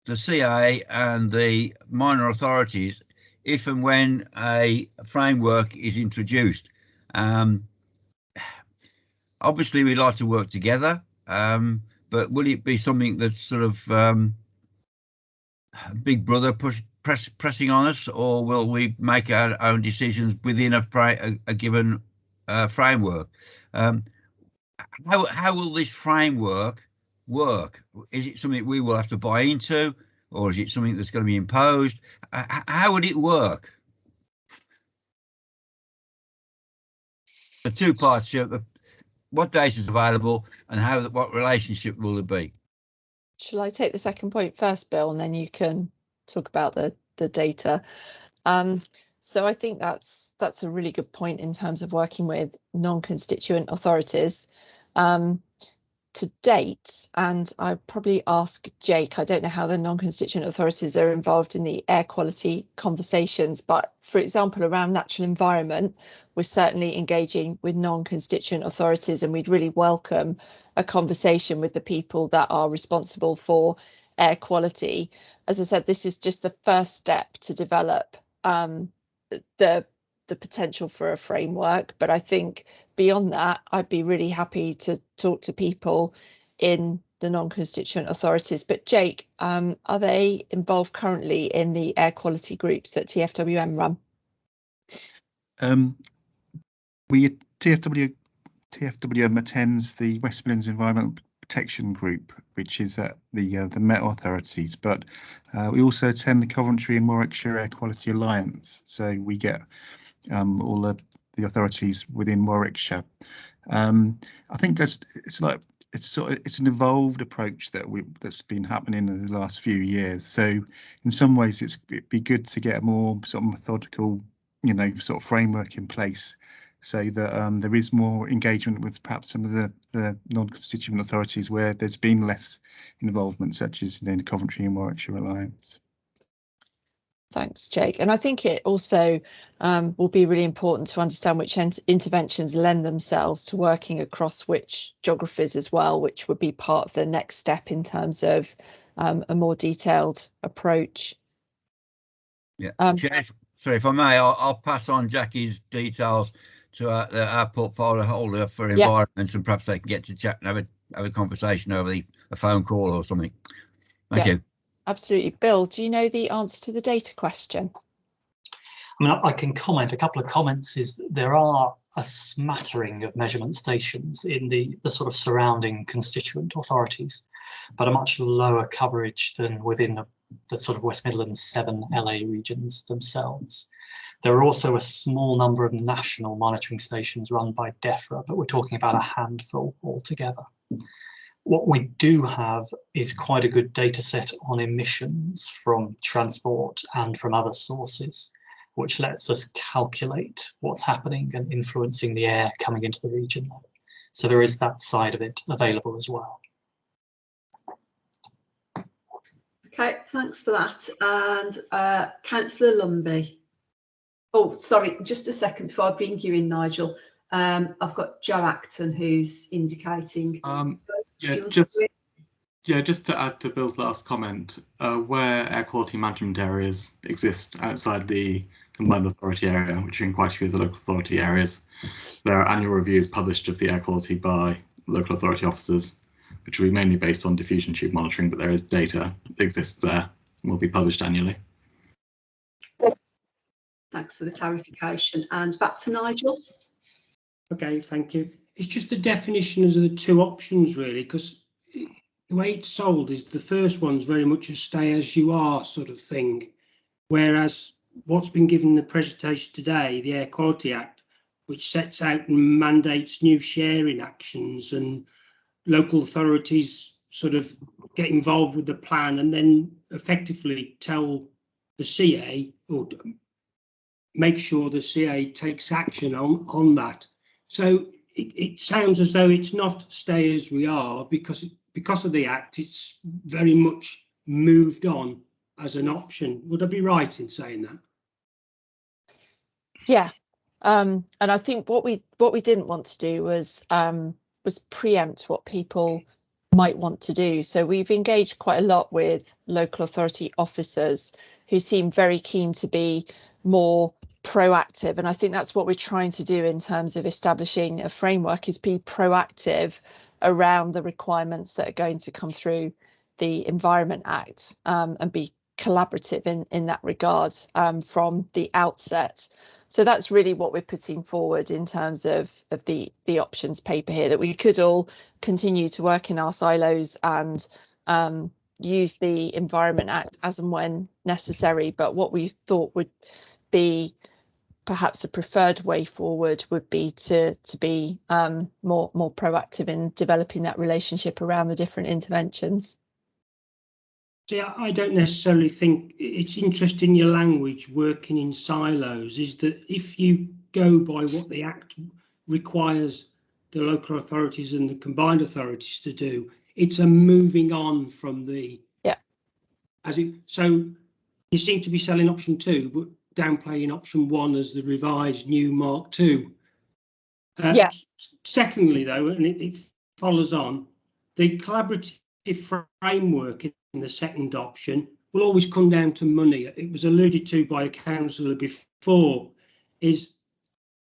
the CA and the minor authorities if and when a framework is introduced? Obviously, we'd like to work together, but will it be something that's sort of Big Brother pressing on us, or will we make our own decisions within a given framework? How will this framework work? Is it something we will have to buy into, or is it something that's going to be imposed? How would it work? The two parts here. What data is available, and what relationship will there be? Shall I take the second point first, Bill, and then you can talk about the data? So I think that's a really good point in terms of working with non-constituent authorities. To date, and I probably ask Jake, I don't know how the non-constituent authorities are involved in the air quality conversations, but for example, around natural environment, we're certainly engaging with non-constituent authorities, and we'd really welcome a conversation with the people that are responsible for air quality. As I said, this is just the first step to develop the potential for a framework, but I think beyond that, I'd be really happy to talk to people in the non-constituent authorities. But Jake, are they involved currently in the air quality groups that TFWM run? TFWM attends the West Midlands Environmental Protection Group, which is at the Met authorities, but we also attend the Coventry and Warwickshire Air Quality Alliance. So we get all the authorities within Warwickshire. I think it's an evolved approach that's been happening in the last few years. So in some ways, it'd be good to get a more sort of methodical sort of framework in place, so that there is more engagement with perhaps some of the non-constituent authorities where there's been less involvement, such as the Coventry and Warwickshire Alliance. Thanks, Jake. And I think it also will be really important to understand which interventions lend themselves to working across which geographies as well, which would be part of the next step in terms of a more detailed approach. Yeah, Chair, sorry, if I may, I'll pass on Jackie's details to our portfolio holder for environment, and perhaps they can get to chat and have a conversation over a phone call or something. Thank you. Absolutely. Bill, do you know the answer to the data question? I mean, I can comment. A couple of comments is there are a smattering of measurement stations in the sort of surrounding constituent authorities, but a much lower coverage than within the sort of West Midlands 7 LA regions themselves. There are also a small number of national monitoring stations run by DEFRA, but we're talking about a handful altogether. What we do have is quite a good data set on emissions from transport and from other sources, which lets us calculate what's happening and influencing the air coming into the region. So there is that side of it available as well. Okay, thanks for that. And Councillor Lumby. Oh, sorry, just a second before I bring you in, Nigel. I've got Joe Acton who's indicating. Just to add to Bill's last comment, where air quality management areas exist outside the combined authority area, which are in quite a few of the local authority areas, there are annual reviews published of the air quality by local authority officers, which will be mainly based on diffusion tube monitoring, but there is data that exists there and will be published annually. Thanks for the clarification. And back to Nigel. Okay, thank you. It's just the definitions of the two options, really, because the way it's sold is the first one's very much a stay as you are sort of thing, whereas what's been given in the presentation today, the Air Quality Act, which sets out and mandates new sharing actions, and local authorities sort of get involved with the plan and then effectively tell the CA, or make sure the CA takes action on that. So it sounds as though it's not stay as we are, because of the Act, it's very much moved on as an option. Would I be right in saying that? Yeah, and I think what we didn't want to do was preempt what people might want to do. So we've engaged quite a lot with local authority officers who seem very keen to be more proactive, and I think that's what we're trying to do in terms of establishing a framework, is be proactive around the requirements that are going to come through the Environment Act, and be collaborative in that regard from the outset. So that's really what we're putting forward in terms of the options paper here, that we could all continue to work in our silos and use the Environment Act as and when necessary. But what we thought would be perhaps a preferred way forward would be to be more proactive in developing that relationship around the different interventions. See, I don't necessarily think it's interesting, your language working in silos, is that if you go by what the Act requires the local authorities and the combined authorities to do, it's a moving on from the so you seem to be selling option 2 but downplaying option 1 as the revised new Mark 2. Secondly, though, and it follows on, the collaborative framework in the second option will always come down to money. It was alluded to by a councillor before, is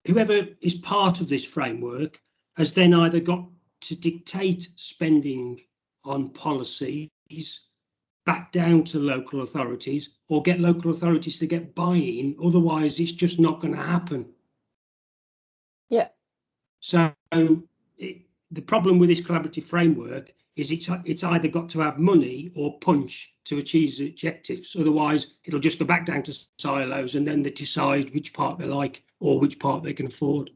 whoever is part of this framework has then either got to dictate spending on policies back down to local authorities, or get local authorities to get buy-in. Otherwise, it's just not going to happen. Yeah. So the problem with this collaborative framework is it's either got to have money or punch to achieve the objectives. Otherwise, it'll just go back down to silos, and then they decide which part they like or which part they can afford.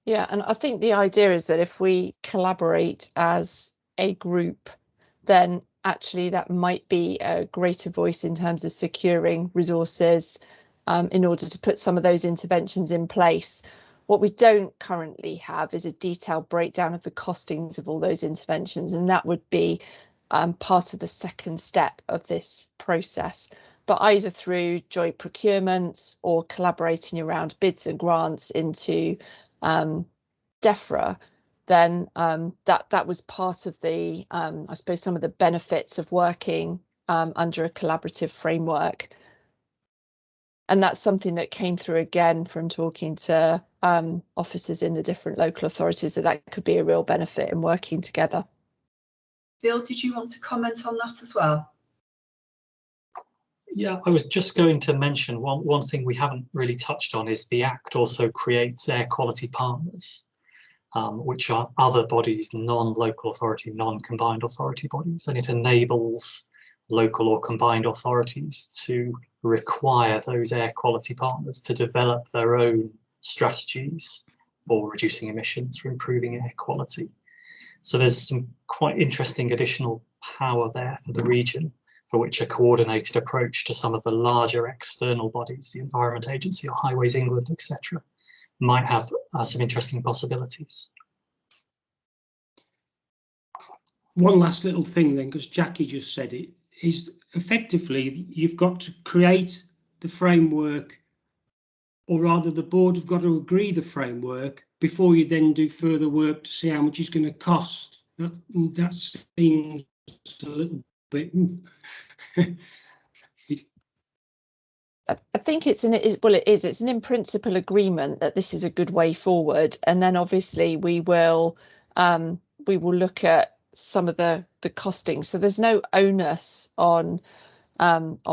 Yeah, and I think the idea is that if we collaborate as a group, then actually that might be a greater voice in terms of securing resources, in order to put some of those interventions in place. What we don't currently have is a detailed breakdown of the costings of all those interventions, and that would be part of the second step of this process. But either through joint procurements or collaborating around bids and grants into DEFRA, then that was part of the, I suppose, some of the benefits of working under a collaborative framework. And that's something that came through again from talking to officers in the different local authorities, that could be a real benefit in working together. Bill, did you want to comment on that as well? Yeah, I was just going to mention one thing we haven't really touched on is the Act also creates air quality partners, which are other bodies, non-local authority, non-combined authority bodies, and it enables local or combined authorities to require those air quality partners to develop their own strategies for reducing emissions, for improving air quality. So there's some quite interesting additional power there for the region, for which a coordinated approach to some of the larger external bodies, the Environment Agency or Highways England, etc., might have some interesting possibilities. One last little thing then, because Jackie just said it, is effectively you've got to create the framework, or rather the board have got to agree the framework before you then do further work to see how much it's going to cost. That seems a little bit... I think it's an in principle agreement that this is a good way forward, and then obviously we will look at some of the costings. So there's no onus on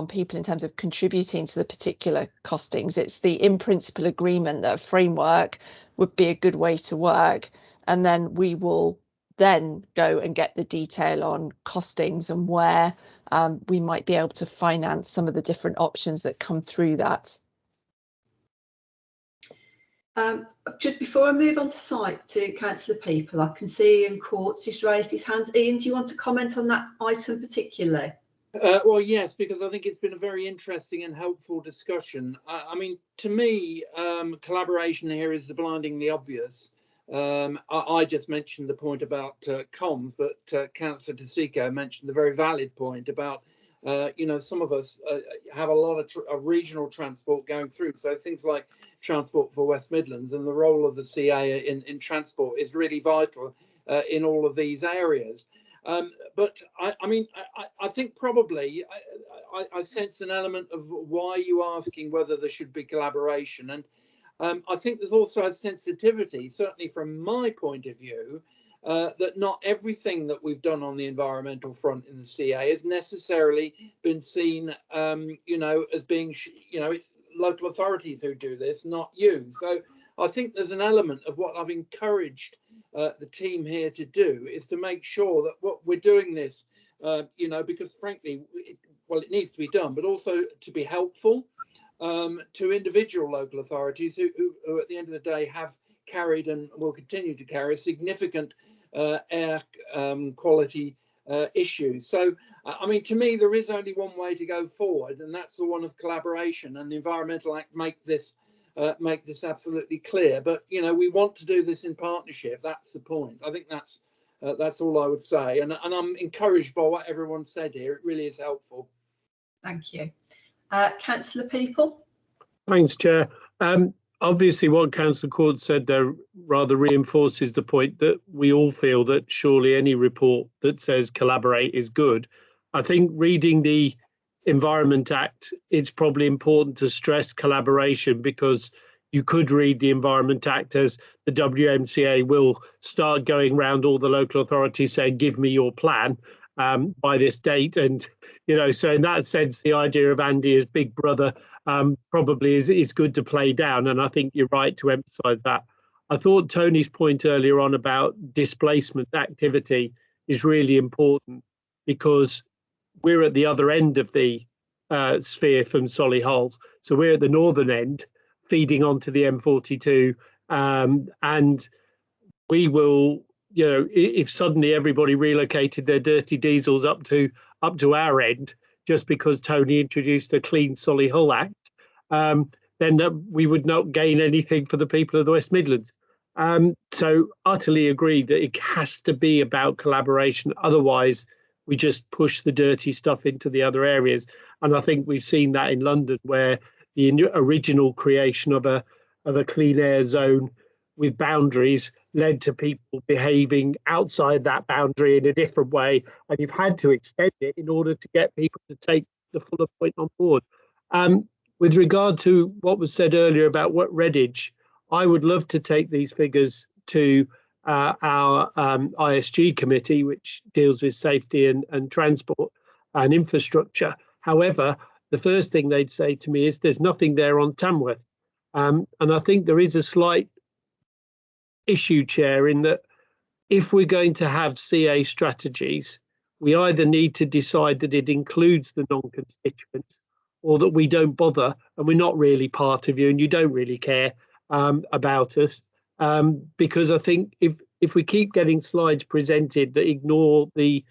people in terms of contributing to the particular costings. It's the in principle agreement that a framework would be a good way to work, and then we will then go and get the detail on costings and where we might be able to finance some of the different options that come through that. Just before I move on to site to Councillor People, I can see Ian Courts who's raised his hand. Ian, do you want to comment on that item particularly? Well, yes, because I think it's been a very interesting and helpful discussion. I mean, to me, collaboration here is blindingly obvious. I just mentioned the point about comms, but Councillor Tasico mentioned the very valid point about, you know, some of us have a lot of regional transport going through. So things like Transport for West Midlands, and the role of the CA in transport is really vital in all of these areas. But I mean, I think probably I sense an element of why you're asking whether there should be collaboration. And I think there's also a sensitivity, certainly from my point of view, that not everything that we've done on the environmental front in the CA has necessarily been seen, you know, as being, you know, it's local authorities who do this, not you. So I think there's an element of what I've encouraged the team here to do is to make sure that what we're doing this, you know, because frankly, it needs to be done, but also to be helpful to individual local authorities who at the end of the day have carried and will continue to carry significant air quality issues. So, I mean, to me, there is only one way to go forward, and that's the one of collaboration. And the Environmental Act makes this absolutely clear. But you know, we want to do this in partnership. That's the point. I think that's all I would say. And I'm encouraged by what everyone said here. It really is helpful. Thank you. Councillor People. Thanks, Chair. Obviously, what Councillor Cord said there rather reinforces the point that we all feel that surely any report that says collaborate is good. I think reading the Environment Act, it's probably important to stress collaboration, because you could read the Environment Act as the Wmca will start going around all the local authorities saying, give me your plan by this date. And, you know, so in that sense, the idea of Andy as big brother probably is good to play down. And I think you're right to emphasise that. I thought Tony's point earlier on about displacement activity is really important, because we're at the other end of the sphere from Solihull. So we're at the northern end, feeding onto the M42, and we will, you know, if suddenly everybody relocated their dirty diesels up to our end, just because Tony introduced a clean Solihull Act, then we would not gain anything for the people of the West Midlands. So utterly agree that it has to be about collaboration. Otherwise, we just push the dirty stuff into the other areas. And I think we've seen that in London, where the original creation of a clean air zone with boundaries led to people behaving outside that boundary in a different way. And you've had to extend it in order to get people to take the fuller point on board. With regard to what was said earlier about what Redditch, I would love to take these figures to our ISG committee, which deals with safety and transport and infrastructure. However, the first thing they'd say to me is there's nothing there on Tamworth. And I think there is a slight issue, Chair, in that if we're going to have CA strategies, we either need to decide that it includes the non-constituents, or that we don't bother and we're not really part of you and you don't really care about us. Because I think if we keep getting slides presented that ignore the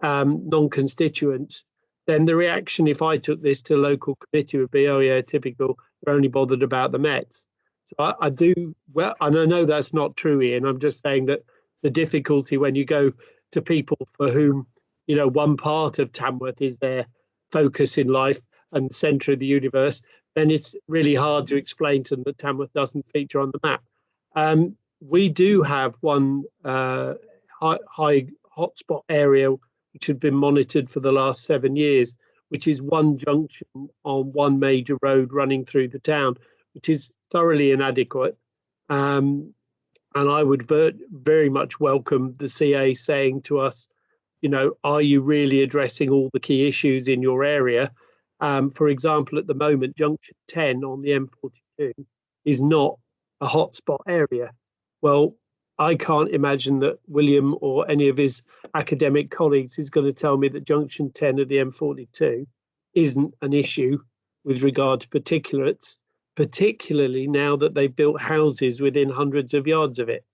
non-constituents, then the reaction, if I took this to a local committee, would be, oh yeah, typical, we're only bothered about the Mets. So I do, well, and I know that's not true, Ian. I'm just saying that the difficulty when you go to people for whom, you know, one part of Tamworth is their focus in life and the centre of the universe, then it's really hard to explain to them that Tamworth doesn't feature on the map. We do have one high hotspot area which had been monitored for the last 7 years, which is one junction on one major road running through the town, which is thoroughly inadequate. And I would very much welcome the CA saying to us, you know, are you really addressing all the key issues in your area? For example, at the moment, junction 10 on the M42 is not a hotspot area. Well, I can't imagine that William or any of his academic colleagues is going to tell me that junction 10 of the M42 isn't an issue with regard to particulates, particularly now that they've built houses within hundreds of yards of it.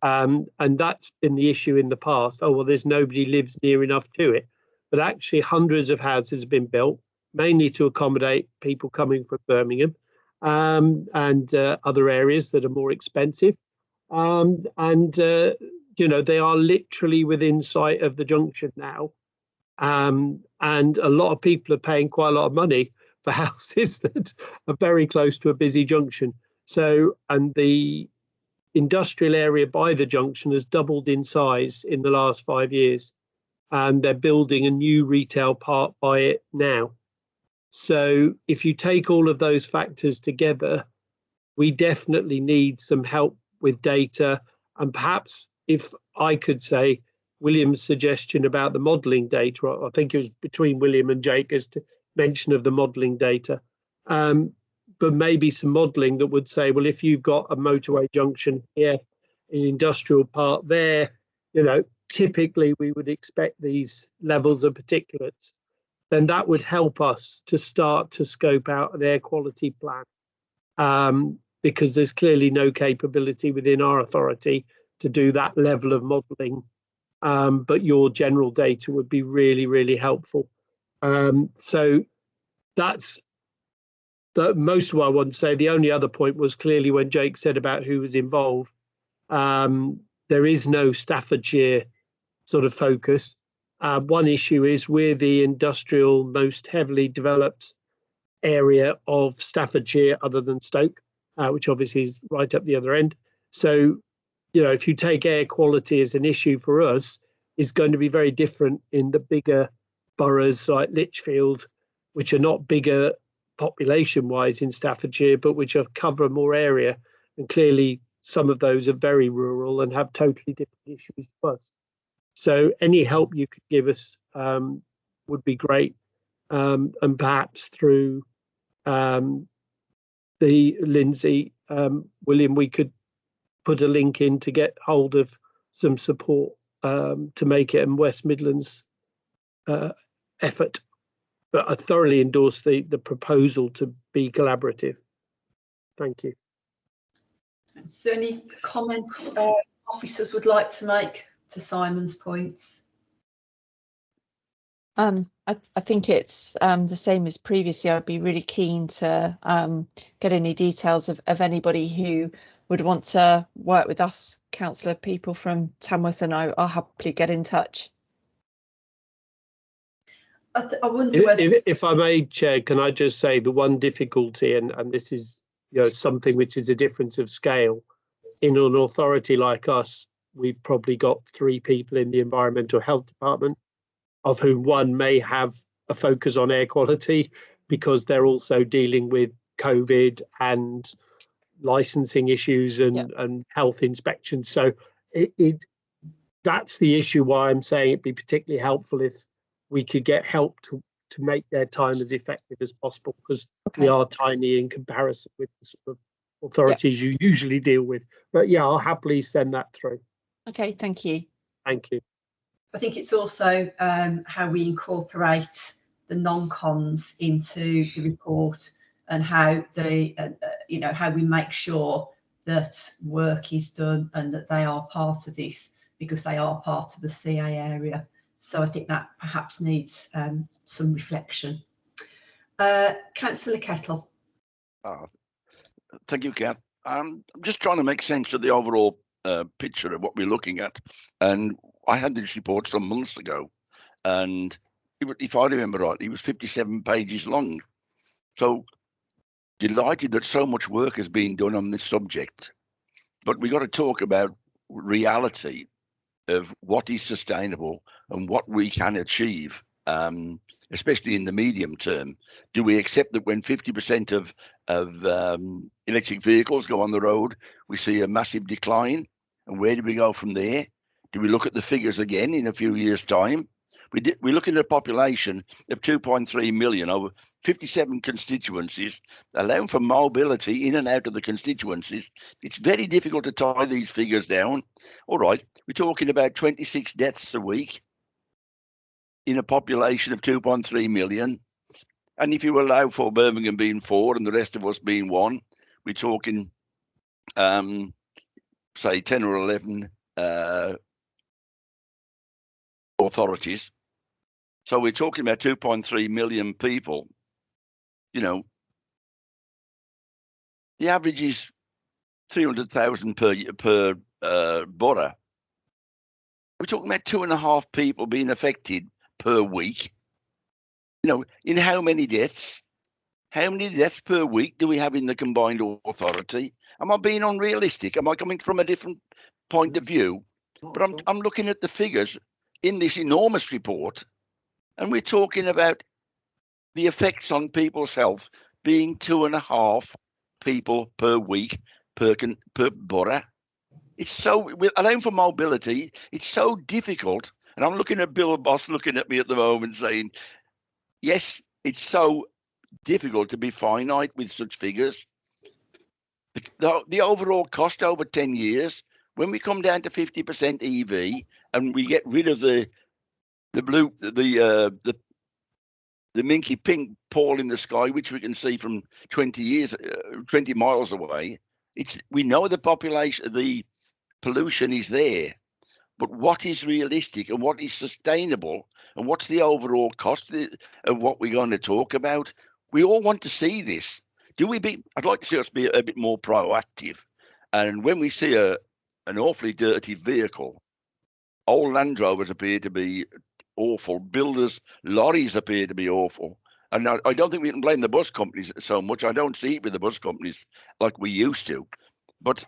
And that's been the issue in the past. Oh, well, there's nobody lives near enough to it. But actually hundreds of houses have been built, mainly to accommodate people coming from Birmingham and other areas that are more expensive. You know, they are literally within sight of the junction now. And a lot of people are paying quite a lot of money for houses that are very close to a busy junction. So, and the industrial area by the junction has doubled in size in the last 5 years. And they're building a new retail park by it now. So if you take all of those factors together, we definitely need some help with data. And perhaps if I could say William's suggestion about the modelling data, I think it was between William and Jake as to mention of the modelling data, but maybe some modelling that would say, well, if you've got a motorway junction here, an industrial park there, you know, typically we would expect these levels of particulates, then that would help us to start to scope out an air quality plan, because there's clearly no capability within our authority to do that level of modelling. But your general data would be really, really helpful. So that's most of what I want to say. The only other point was clearly when Jake said about who was involved, there is no Staffordshire sort of focus. One issue is we're the industrial most heavily developed area of Staffordshire other than Stoke, which obviously is right up the other end. So, you know, if you take air quality as an issue for us, it's going to be very different in the bigger boroughs like Lichfield, which are not bigger population-wise in Staffordshire, but which cover more area. And clearly some of those are very rural and have totally different issues to us. So any help you could give us would be great. And perhaps through the Lindsay, William, we could put a link in to get hold of some support to make it a West Midlands effort. But I thoroughly endorse the proposal to be collaborative. Thank you. Is there any comments officers would like to make to Simon's points? I think it's the same as previously. I'd be really keen to get any details of anybody who would want to work with us, councillor people from Tamworth, and I'll happily get in touch. I wonder whether, if I may, Chair, can I just say the one difficulty, and this is something which is a difference of scale. In an authority like us, we've probably got 3 people in the Environmental Health Department, of whom one may have a focus on air quality because they're also dealing with COVID and licensing issues and health inspections. So that's the issue why I'm saying it'd be particularly helpful if we could get help to make their time as effective as possible, because we are tiny in comparison with the sort of authorities you usually deal with. But yeah, I'll happily send that through. Okay, thank you. Thank you. I think it's also how we incorporate the non-cons into the report, and how how we make sure that work is done and that they are part of this, because they are part of the CA area. So I think that perhaps needs some reflection. Councillor Kettle. Thank you, Kath. I'm just trying to make sense of the overall picture of what we're looking at. And I had this report some months ago, and if I remember right, it was 57 pages long. So delighted that so much work has been done on this subject. But we've got to talk about reality of what is sustainable and what we can achieve, especially in the medium term. Do we accept that when 50% of electric vehicles go on the road, we see a massive decline? And where do we go from there? Do we look at the figures again in a few years' time? We're looking at a population of 2.3 million over 57 constituencies, allowing for mobility in and out of the constituencies. It's very difficult to tie these figures down. All right, we're talking about 26 deaths a week in a population of 2.3 million. And if you allow for Birmingham being 4 and the rest of us being 1, we're talking, say, 10 or 11 authorities. So we're talking about 2.3 million people. You know, the average is 300,000 per borough. We're talking about 2.5 people being affected per week. You know, in how many deaths? How many deaths per week do we have in the combined authority? Am I being unrealistic? Am I coming from a different point of view? But I'm looking at the figures in this enormous report, and we're talking about the effects on people's health being 2.5 people per week per borough. It's so, allowing for mobility, it's so difficult. And I'm looking at Bill Boss looking at me at the moment saying, yes, it's so difficult to be finite with such figures. The overall cost over 10 years, when we come down to 50% EV and we get rid of the minky pink pall in the sky, which we can see from 20 miles away, we know the population, the pollution is there, but what is realistic and what is sustainable and what's the overall cost of what we're going to talk about? We all want to see this. I'd like to see us be a bit more proactive. And when we see an awfully dirty vehicle, old Land Rovers appear to be awful. Builders' lorries appear to be awful. And I don't think we can blame the bus companies so much. I don't see it with the bus companies like we used to. But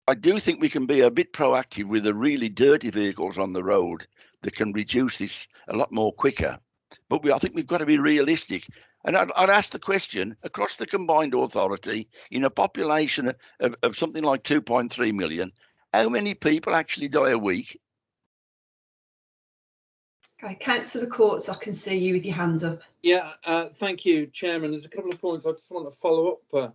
I do think we can be a bit proactive with the really dirty vehicles on the road that can reduce this a lot more quicker. But I think we've got to be realistic. And I'd ask the question, across the combined authority, in a population of something like 2.3 million, how many people actually die a week? Okay, Councillor Courts, I can see you with your hand up. Yeah, thank you, Chairman. There's a couple of points I just want to follow up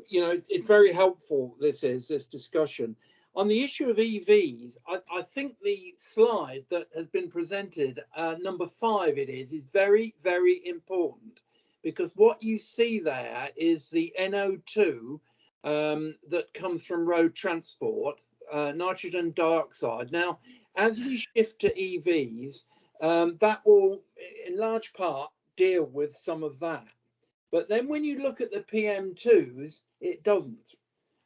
you know, it's very helpful, this discussion. On the issue of EVs, I think the slide that has been presented, number 5 is very, very important, because what you see there is the NO2 that comes from road transport, nitrogen dioxide. Now, as we shift to EVs, that will in large part deal with some of that. But then when you look at the PM2s, it doesn't.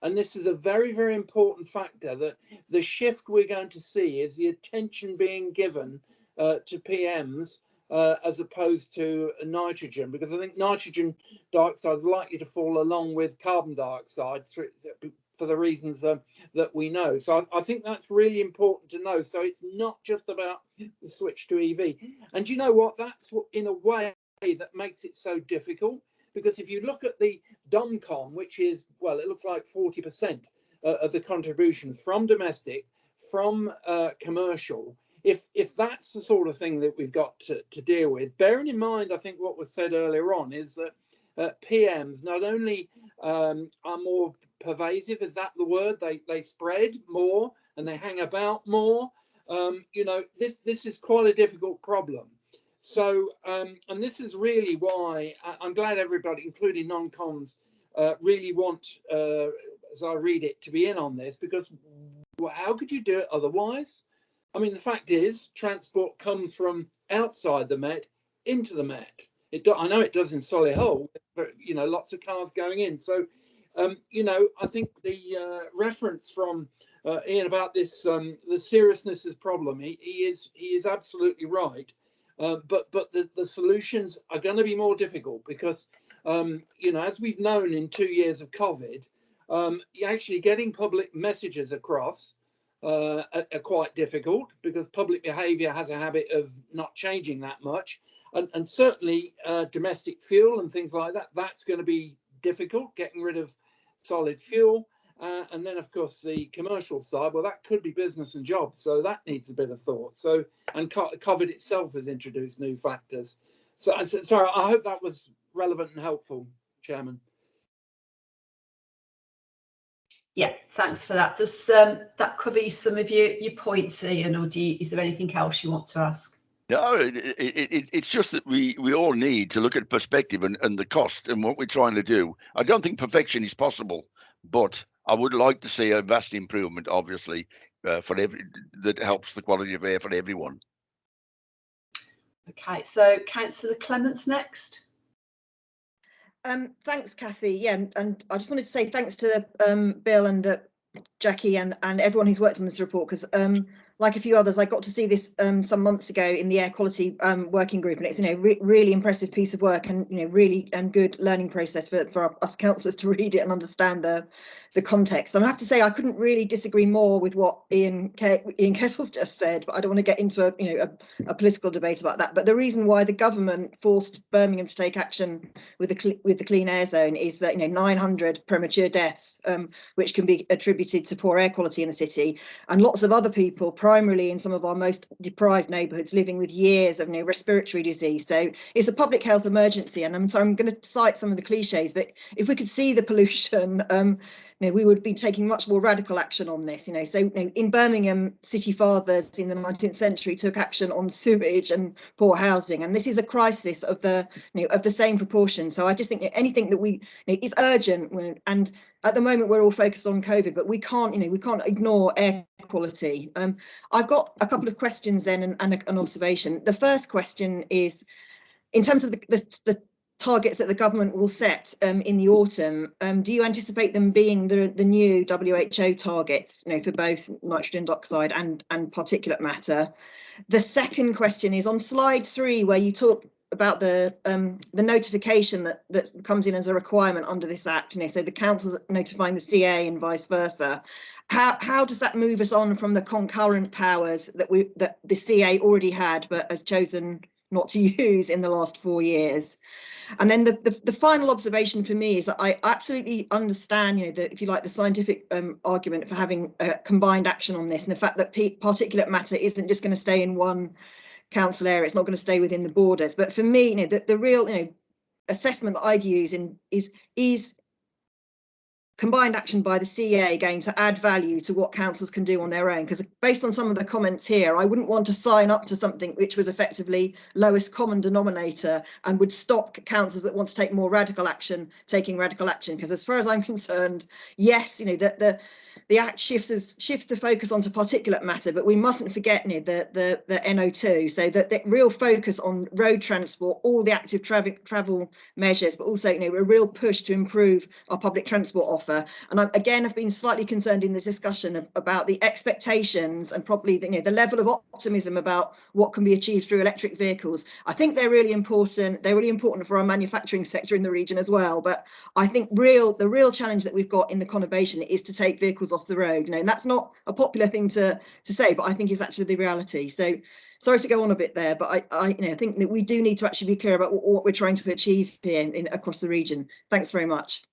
And this is a very, very important factor, that the shift we're going to see is the attention being given to PMs as opposed to nitrogen, because I think nitrogen dioxide is likely to fall along with carbon dioxide for the reasons that we know. So I think that's really important to know. So it's not just about the switch to EV. And you know what? That's what, in a way, that makes it so difficult. Because if you look at the DOMCON, which is, well, it looks like 40% of the contributions from domestic, from commercial, if that's the sort of thing that we've got to deal with, bearing in mind, I think what was said earlier on is that PMs not only are more pervasive, is that the word? They spread more and they hang about more. You know, this is quite a difficult problem. So, and this is really why I'm glad everybody, including non-cons, really want, as I read it, to be in on this, because how could you do it otherwise? I mean, the fact is, transport comes from outside the Met into the Met. I know it does in Solihull, but, you know, lots of cars going in. So, you know, I think the reference from Ian about this, the seriousness of the problem, he is absolutely right. But the solutions are going to be more difficult because, you know, as we've known in 2 years of COVID, actually getting public messages across are quite difficult, because public behaviour has a habit of not changing that much. And certainly domestic fuel and things like that, that's going to be difficult, getting rid of solid fuel. And then, of course, the commercial side, well, that could be business and jobs. So that needs a bit of thought. So, and COVID itself has introduced new factors. So, sorry, I hope that was relevant and helpful, Chairman. Yeah, thanks for that. Does that cover some of your points, Ian, or is there anything else you want to ask? No, it's just that we all need to look at perspective and the cost and what we're trying to do. I don't think perfection is possible, but I would like to see a vast improvement, obviously, that helps the quality of air for everyone. Okay, so Councillor Clement's next. Thanks, Kathy. Yeah, and I just wanted to say thanks to Bill and Jackie and everyone who's worked on this report, because like a few others, I got to see this some months ago in the air quality working group, and it's, you know, really impressive piece of work, and, you know, really good learning process for us councillors to read it and understand the context. And I have to say, I couldn't really disagree more with what Ian Kettle's just said, but I don't want to get into a political debate about that. But the reason why the government forced Birmingham to take action with the clean air zone is that, you know, 900 premature deaths, which can be attributed to poor air quality in the city, and lots of other people, primarily in some of our most deprived neighbourhoods, living with years of, you know, respiratory disease. So it's a public health emergency, and so I'm going to cite some of the cliches, but if we could see the pollution, you know, we would be taking much more radical action on this. You know, so, you know, in Birmingham, city fathers in the 19th century took action on sewage and poor housing, and this is a crisis of the, you know, of the same proportion. So I just think that anything that we, you know, is urgent, and at the moment we're all focused on COVID, but we can't, you know, we can't ignore air quality. I've got a couple of questions then and an observation. The first question is, in terms of the targets that the government will set in the autumn, do you anticipate them being the new WHO targets, you know, for both nitrogen dioxide and particulate matter? The second question is on slide 3, where you talk about the notification that comes in as a requirement under this act, you know, so the council's notifying the CA and vice versa. How does that move us on from the concurrent powers that the CA already had but has chosen not to use in the last 4 years? And then the final observation for me is that I absolutely understand, you know, if you like, the scientific argument for having combined action on this, and the fact that particulate matter isn't just going to stay in one council area, it's not going to stay within the borders. But for me, you know, the real, you know, assessment that I'd use is combined action by the CA going to add value to what councils can do on their own? Because based on some of the comments here, I wouldn't want to sign up to something which was effectively lowest common denominator and would stop councils that want to take more radical action taking radical action. Because as far as I'm concerned, yes, you know, the Act shifts the focus onto particulate matter, but we mustn't forget the NO2. So that the real focus on road transport, all the active travel measures, but also a real push to improve our public transport offer. And I've been slightly concerned in the discussion about the expectations and probably the level of optimism about what can be achieved through electric vehicles. I think they're really important. They're really important for our manufacturing sector in the region as well. But I think the real challenge that we've got in the conurbation is to take vehicles off the road. And that's not a popular thing to say, but I think it's actually the reality. So sorry to go on a bit there, but I think that we do need to actually be clear about what we're trying to achieve here across the region. Thanks very much.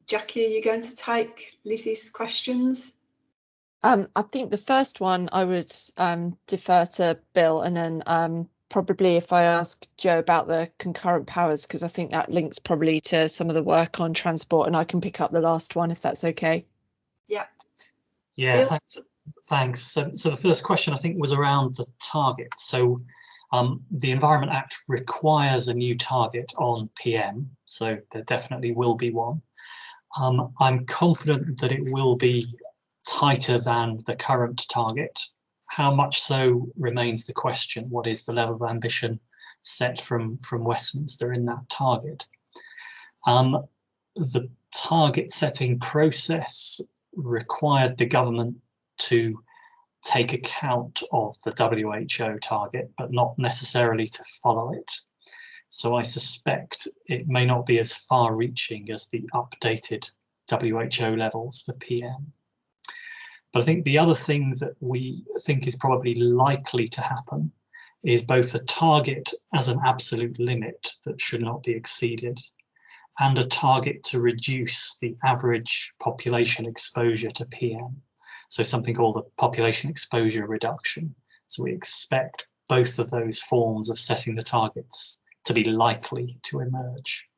Jackie, are you going to take Lizzie's questions? I think the first one I would defer to Bill, and then probably if I ask Joe about the concurrent powers, because I think that links probably to some of the work on transport, and I can pick up the last one if that's okay. Yeah. Yeah, thanks. So the first question I think was around the target. So the Environment Act requires a new target on PM, so there definitely will be one. I'm confident that it will be tighter than the current target. How much so remains the question. What is the level of ambition set from Westminster in that target? The target setting process required the government to take account of the WHO target, but not necessarily to follow it. So I suspect it may not be as far-reaching as the updated WHO levels for PM. But I think the other thing that we think is probably likely to happen is both a target as an absolute limit that should not be exceeded, and a target to reduce the average population exposure to PM. So something called the population exposure reduction. So we expect both of those forms of setting the targets to be likely to emerge.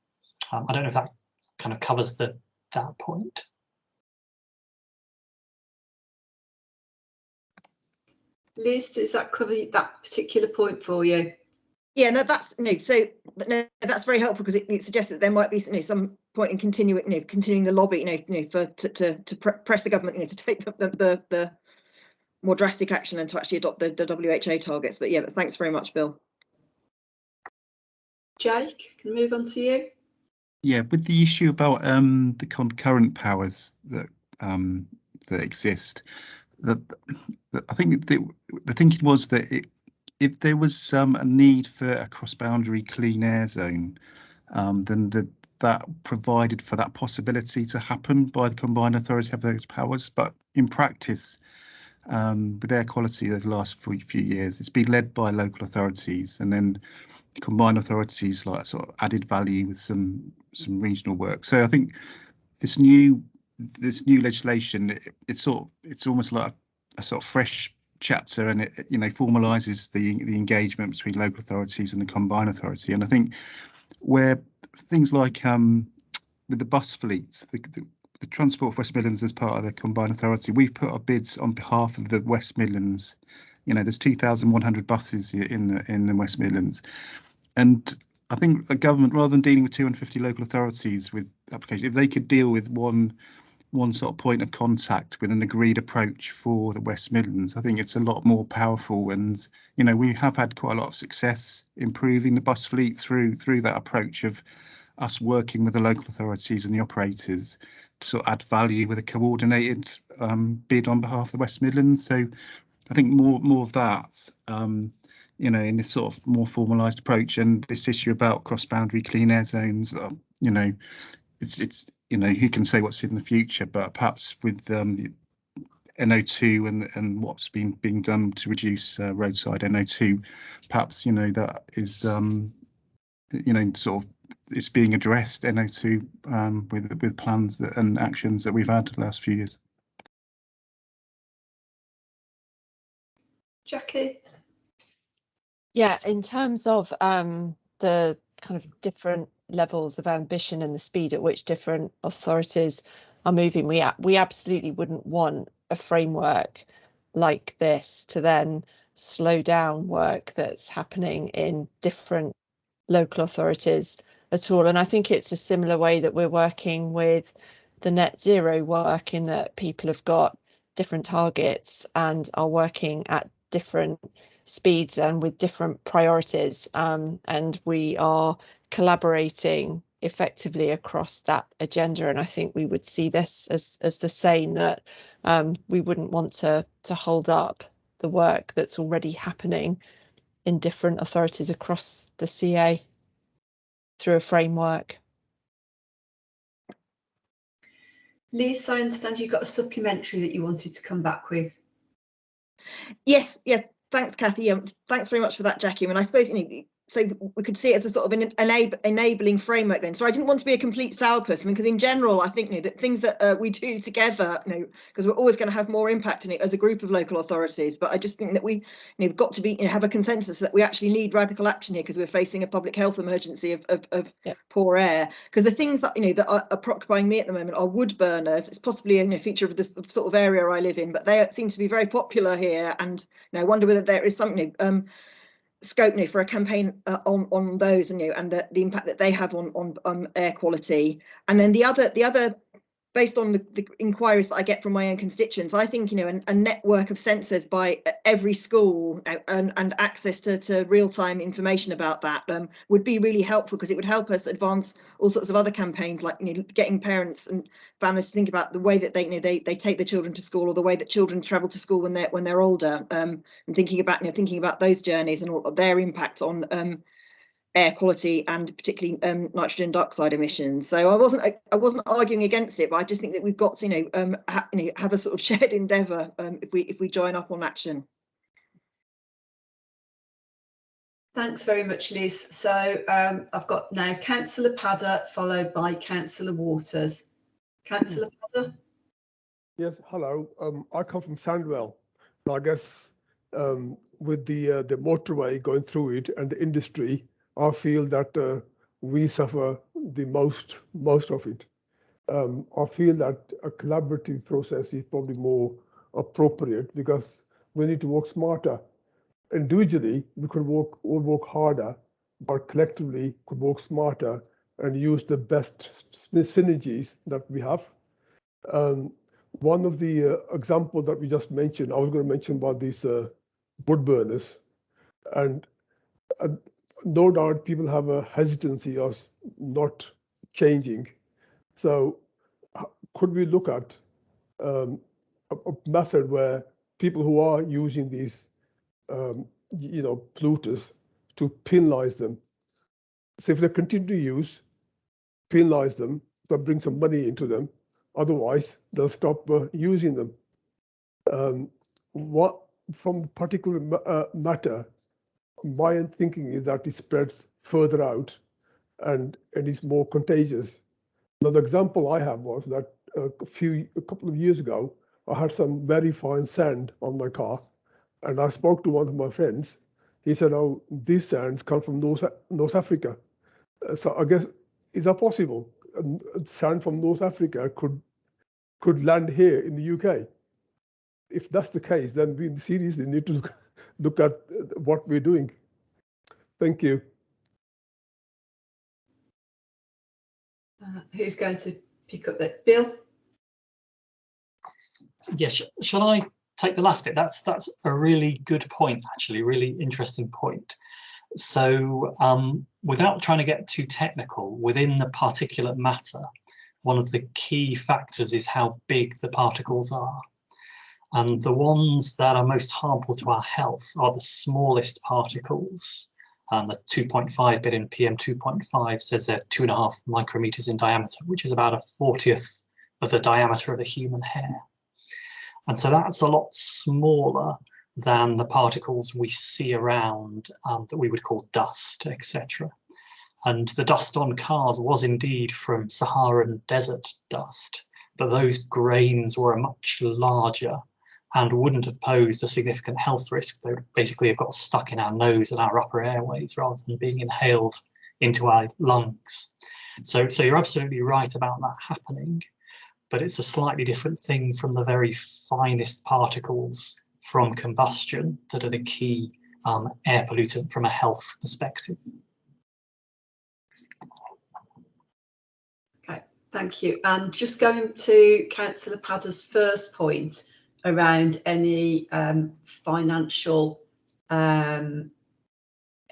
I don't know if that kind of covers that point. Liz, does that cover that particular point for you? Yeah, no, that's that's very helpful, because it suggests that there might be some point in continuing the lobby, to press the government to take the more drastic action and to actually adopt the WHO targets. But yeah, but thanks very much, Bill. Jake, can we move on to you? Yeah, with the issue about the concurrent powers that exist, I think the thinking was that if there was a need for a cross-boundary clean air zone, then that provided for that possibility to happen by the combined authority have those powers. But in practice, with air quality over the last few years, it's been led by local authorities, and then combined authorities like sort of added value with some regional work. So I think this new legislation, it's almost like a sort of fresh chapter, and it formalises the engagement between local authorities and the combined authority. And I think where things like with the bus fleets, the Transport for West Midlands as part of the combined authority, we've put our bids on behalf of the West Midlands. There's 2,100 buses in the West Midlands, and I think the government, rather than dealing with 250 local authorities with applications, if they could deal with one sort of point of contact with an agreed approach for the West Midlands, I think it's a lot more powerful. And we have had quite a lot of success improving the bus fleet through that approach of us working with the local authorities and the operators to sort of add value with a coordinated bid on behalf of the West Midlands. So I think more of that, in this sort of more formalised approach, and this issue about cross-boundary clean air zones, it's who can say what's in the future, but perhaps with the NO2 and what's being done to reduce roadside NO2, perhaps that is sort of it's being addressed, NO2, with plans and actions that we've had the last few years. Jackie? Yeah, in terms of the kind of different levels of ambition and the speed at which different authorities are moving, we absolutely wouldn't want a framework like this to then slow down work that's happening in different local authorities at all. And I think it's a similar way that we're working with the net zero work, in that people have got different targets and are working at different speeds and with different priorities, and we are collaborating effectively across that agenda. And I think we would see this as the same, that we wouldn't want to hold up the work that's already happening in different authorities across the CA through a framework. Liz, I understand you've got a supplementary that you wanted to come back with. Yes, yeah, thanks, Kathy. Thanks very much for that, Jackie. I mean, I suppose, so we could see it as a sort of an enabling framework then. So I didn't want to be a complete salesperson, because in general, I think that things that we do together, because we're always going to have more impact in it as a group of local authorities. But I just think that we've got to be have a consensus that we actually need radical action here, because we're facing a public health emergency of poor air. Because the things that that are preoccupying me at the moment are wood burners. It's possibly a feature of the sort of area I live in, but they seem to be very popular here. And I wonder whether there is something scope for a campaign on those, and the impact that they have on air quality. And then the other based on the inquiries that I get from my own constituents, I think a network of sensors by every school and access to real-time information about that would be really helpful, because it would help us advance all sorts of other campaigns, like getting parents and families to think about the way that they take their children to school, or the way that children travel to school when they're older, and thinking about those journeys and all their impact on air quality, and particularly nitrogen dioxide emissions. So I wasn't arguing against it, but I just think that we've got to have a sort of shared endeavour if we join up on action. Thanks very much, Liz. So I've got now Councillor Padder, followed by Councillor Waters. Councillor Padder. Yes, hello. I come from Sandwell. I guess with the motorway going through it and the industry, I feel that we suffer the most of it. I feel that a collaborative process is probably more appropriate, because we need to work smarter. Individually, we could all work harder, but collectively could work smarter and use the best synergies that we have. One of the examples that we just mentioned, I was going to mention about these wood burners, and no doubt people have a hesitancy of not changing. So could we look at a method where people who are using these polluters, to penalize them? So if they continue to use, penalize them, so bring some money into them. Otherwise, they'll stop using them. What from particular matter, my thinking is that it spreads further out and is more contagious. Another example I have was that a couple of years ago, I had some very fine sand on my car, and I spoke to one of my friends. He said, "Oh, these sands come from North Africa." So I guess, is that possible? Sand from North Africa could land here in the UK. If that's the case, then we seriously need to look at what we're doing. Thank you. Who's going to pick up that? Bill? Yes, shall I take the last bit? That's a really good point, actually, really interesting point. So without trying to get too technical, within the particulate matter, one of the key factors is how big the particles are. And the ones that are most harmful to our health are the smallest particles. The 2.5 billion PM2.5 says they're 2.5 micrometers in diameter, which is about a 40th of the diameter of a human hair. And so that's a lot smaller than the particles we see around that we would call dust, etc. And the dust on cars was indeed from Saharan desert dust, but those grains were much larger and wouldn't have posed a significant health risk. They basically have got stuck in our nose and our upper airways rather than being inhaled into our lungs. So you're absolutely right about that happening, but it's a slightly different thing from the very finest particles from combustion that are the key air pollutant from a health perspective. Okay, Thank you. And just going to Councillor Padder's first point around any financial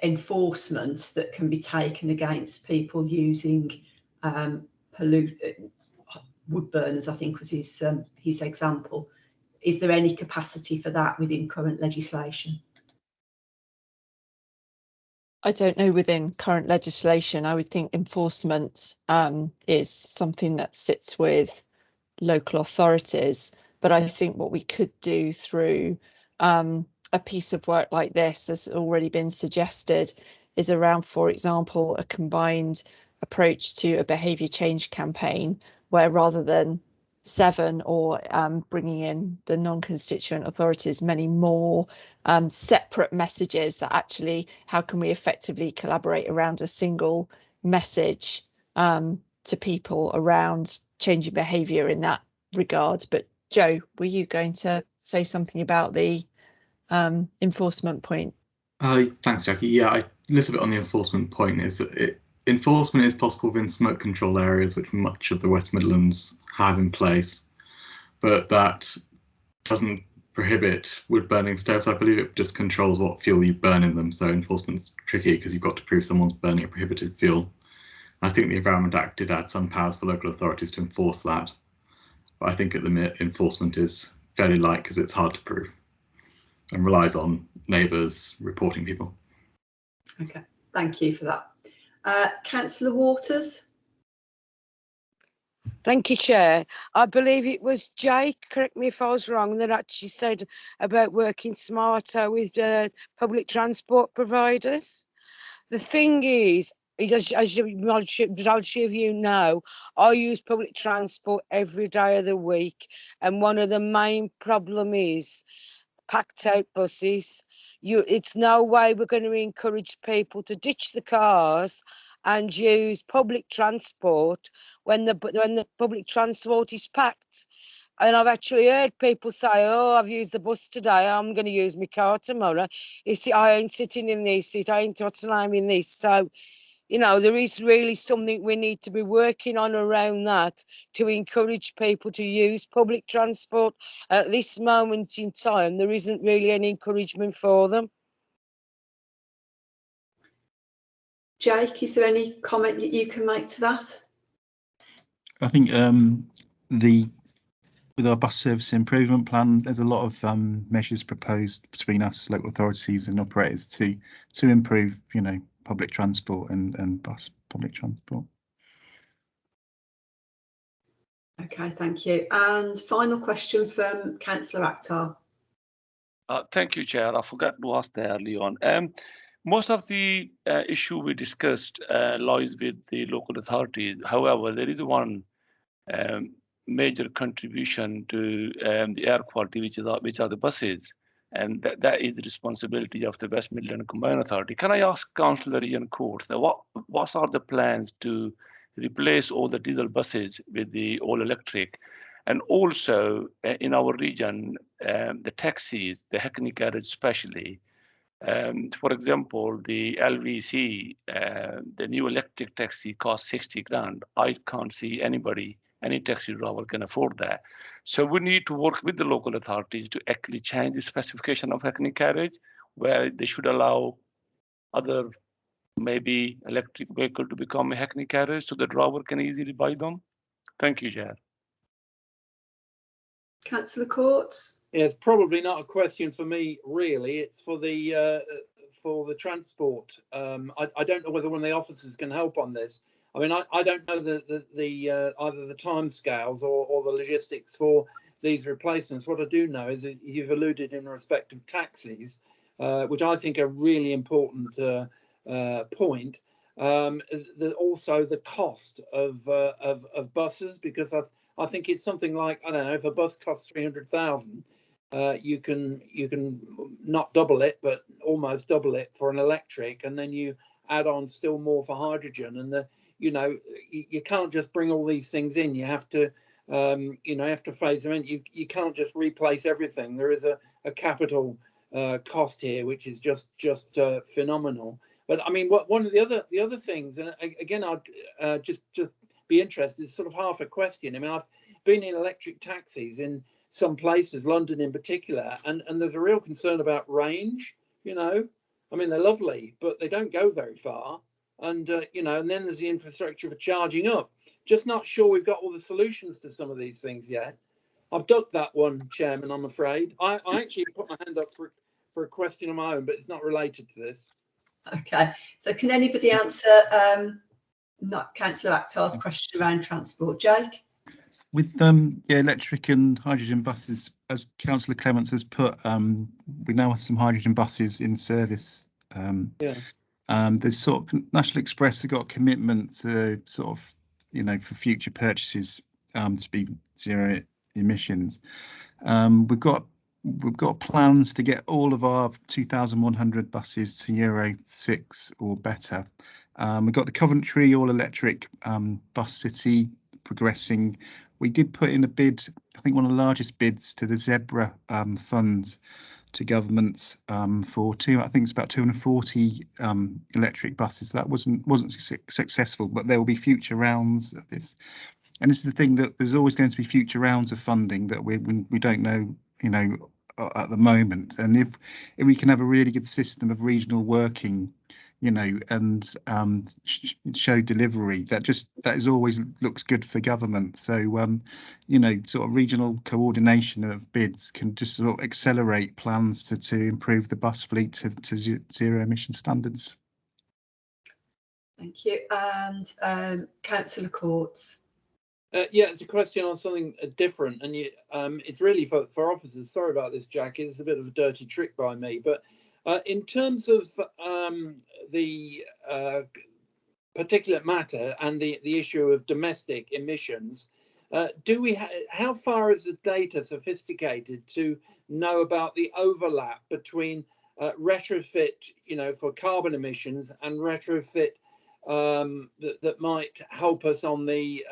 enforcement that can be taken against people using wood burners, I think was his example. Is there any capacity for that within current legislation? I don't know within current legislation. I would think enforcement is something that sits with local authorities. But I think what we could do through a piece of work like this, has already been suggested, is around, for example, a combined approach to a behaviour change campaign, where rather than 7 or bringing in the non-constituent authorities, many more separate messages, that actually how can we effectively collaborate around a single message to people around changing behaviour in that regard. But Joe, were you going to say something about the enforcement point? Thanks, Jackie. Yeah, a little bit on the enforcement point is that enforcement is possible within smoke control areas, which much of the West Midlands have in place, but that doesn't prohibit wood burning stoves. I believe it just controls what fuel you burn in them. So enforcement's tricky because you've got to prove someone's burning a prohibited fuel. I think the Environment Act did add some powers for local authorities to enforce that, but I think at the minute enforcement is fairly light because it's hard to prove and relies on neighbours reporting people. Okay, thank you for that. Councillor Waters. Thank you, Chair. I believe it was Jake, correct me if I was wrong, that actually said about working smarter with public transport providers. The thing is, as majority of you know, I use public transport every day of the week, and one of the main problem is packed out buses. It's no way we're going to encourage people to ditch the cars and use public transport when the public transport is packed. And I've actually heard people say, oh, I've used the bus today, I'm going to use my car tomorrow. You see, I ain't sitting in this seat, I ain't what's name in this. So, you know, there is really something we need to be working on around that to encourage people to use public transport. At this moment in time, there isn't really any encouragement for them. Jake, is there any comment that you can make to that? I think with our bus service improvement plan, there's a lot of measures proposed between us, local authorities and operators to improve, you know, public transport and bus public transport. Okay, thank you. And final question from Councillor Akhtar. Thank you, Chair. I forgot to ask that early on. Most of the issue we discussed lies with the local authorities. However, there is one major contribution to the air quality, which are the buses, and that is the responsibility of the West Midlands Combined Authority. Can I ask Councillor Ian Court, what are the plans to replace all the diesel buses with the all electric? And also in our region, the taxis, the Hackney carriage especially, for example, the LVC, the new electric taxi costs 60 grand. I can't see any taxi driver can afford that. So we need to work with the local authorities to actually change the specification of Hackney carriage, where they should allow other maybe electric vehicle to become a Hackney carriage so the driver can easily buy them. Thank you, Chair. Councillor Courts. Yeah, it's probably not a question for me, really. It's for the transport. I don't know whether one of the officers can help on this. I mean, I don't know the either the timescales or the logistics for these replacements. What I do know is you've alluded in respect of taxis, which I think are really important point. Also the cost of buses, because I think it's something like, I don't know, if a bus costs 300,000, you can not double it, but almost double it for an electric, and then you add on still more for hydrogen. And you can't just bring all these things in. You have to, you have to phase them in. You can't just replace everything. There is a capital cost here, which is just phenomenal. But I mean, one of the other things, and again, I'd just be interested is sort of half a question. I mean, I've been in electric taxis in some places, London in particular, and there's a real concern about range. You know, I mean, they're lovely, but they don't go very far. And you know, and then there's the infrastructure for charging up. Just not sure we've got all the solutions to some of these things yet. I've ducked that one, Chairman, I'm afraid. I actually put my hand up for a question of my own, but it's not related to this. Okay, so can anybody answer not Councillor Akhtar's question around transport? Jake? With yeah, electric and hydrogen buses, as Councillor Clement has put, we now have some hydrogen buses in service. Yeah. There's sort of National Express have got a commitment to sort of, you know, for future purchases to be zero emissions. We've got plans to get all of our 2,100 buses to Euro 6 or better. We've got the Coventry all electric bus city progressing. We did put in a bid, I think one of the largest bids to the Zebra funds to government for I think it's about 240 electric buses. That wasn't successful, but there will be future rounds of this. And this is the thing, that there's always going to be future rounds of funding that we don't know, you know, at the moment. And if we can have a really good system of regional working, you know, and show delivery, that is always looks good for government. So you know, sort of regional coordination of bids can just sort of accelerate plans to improve the bus fleet to zero emission standards. Thank you. And Councillor Courts. Yeah, it's a question on something different, and it's really for officers. Sorry about this, Jackie. It's a bit of a dirty trick by me, but in terms of the particulate matter and the issue of domestic emissions, how far is the data sophisticated to know about the overlap between retrofit, you know, for carbon emissions and retrofit that might help us on the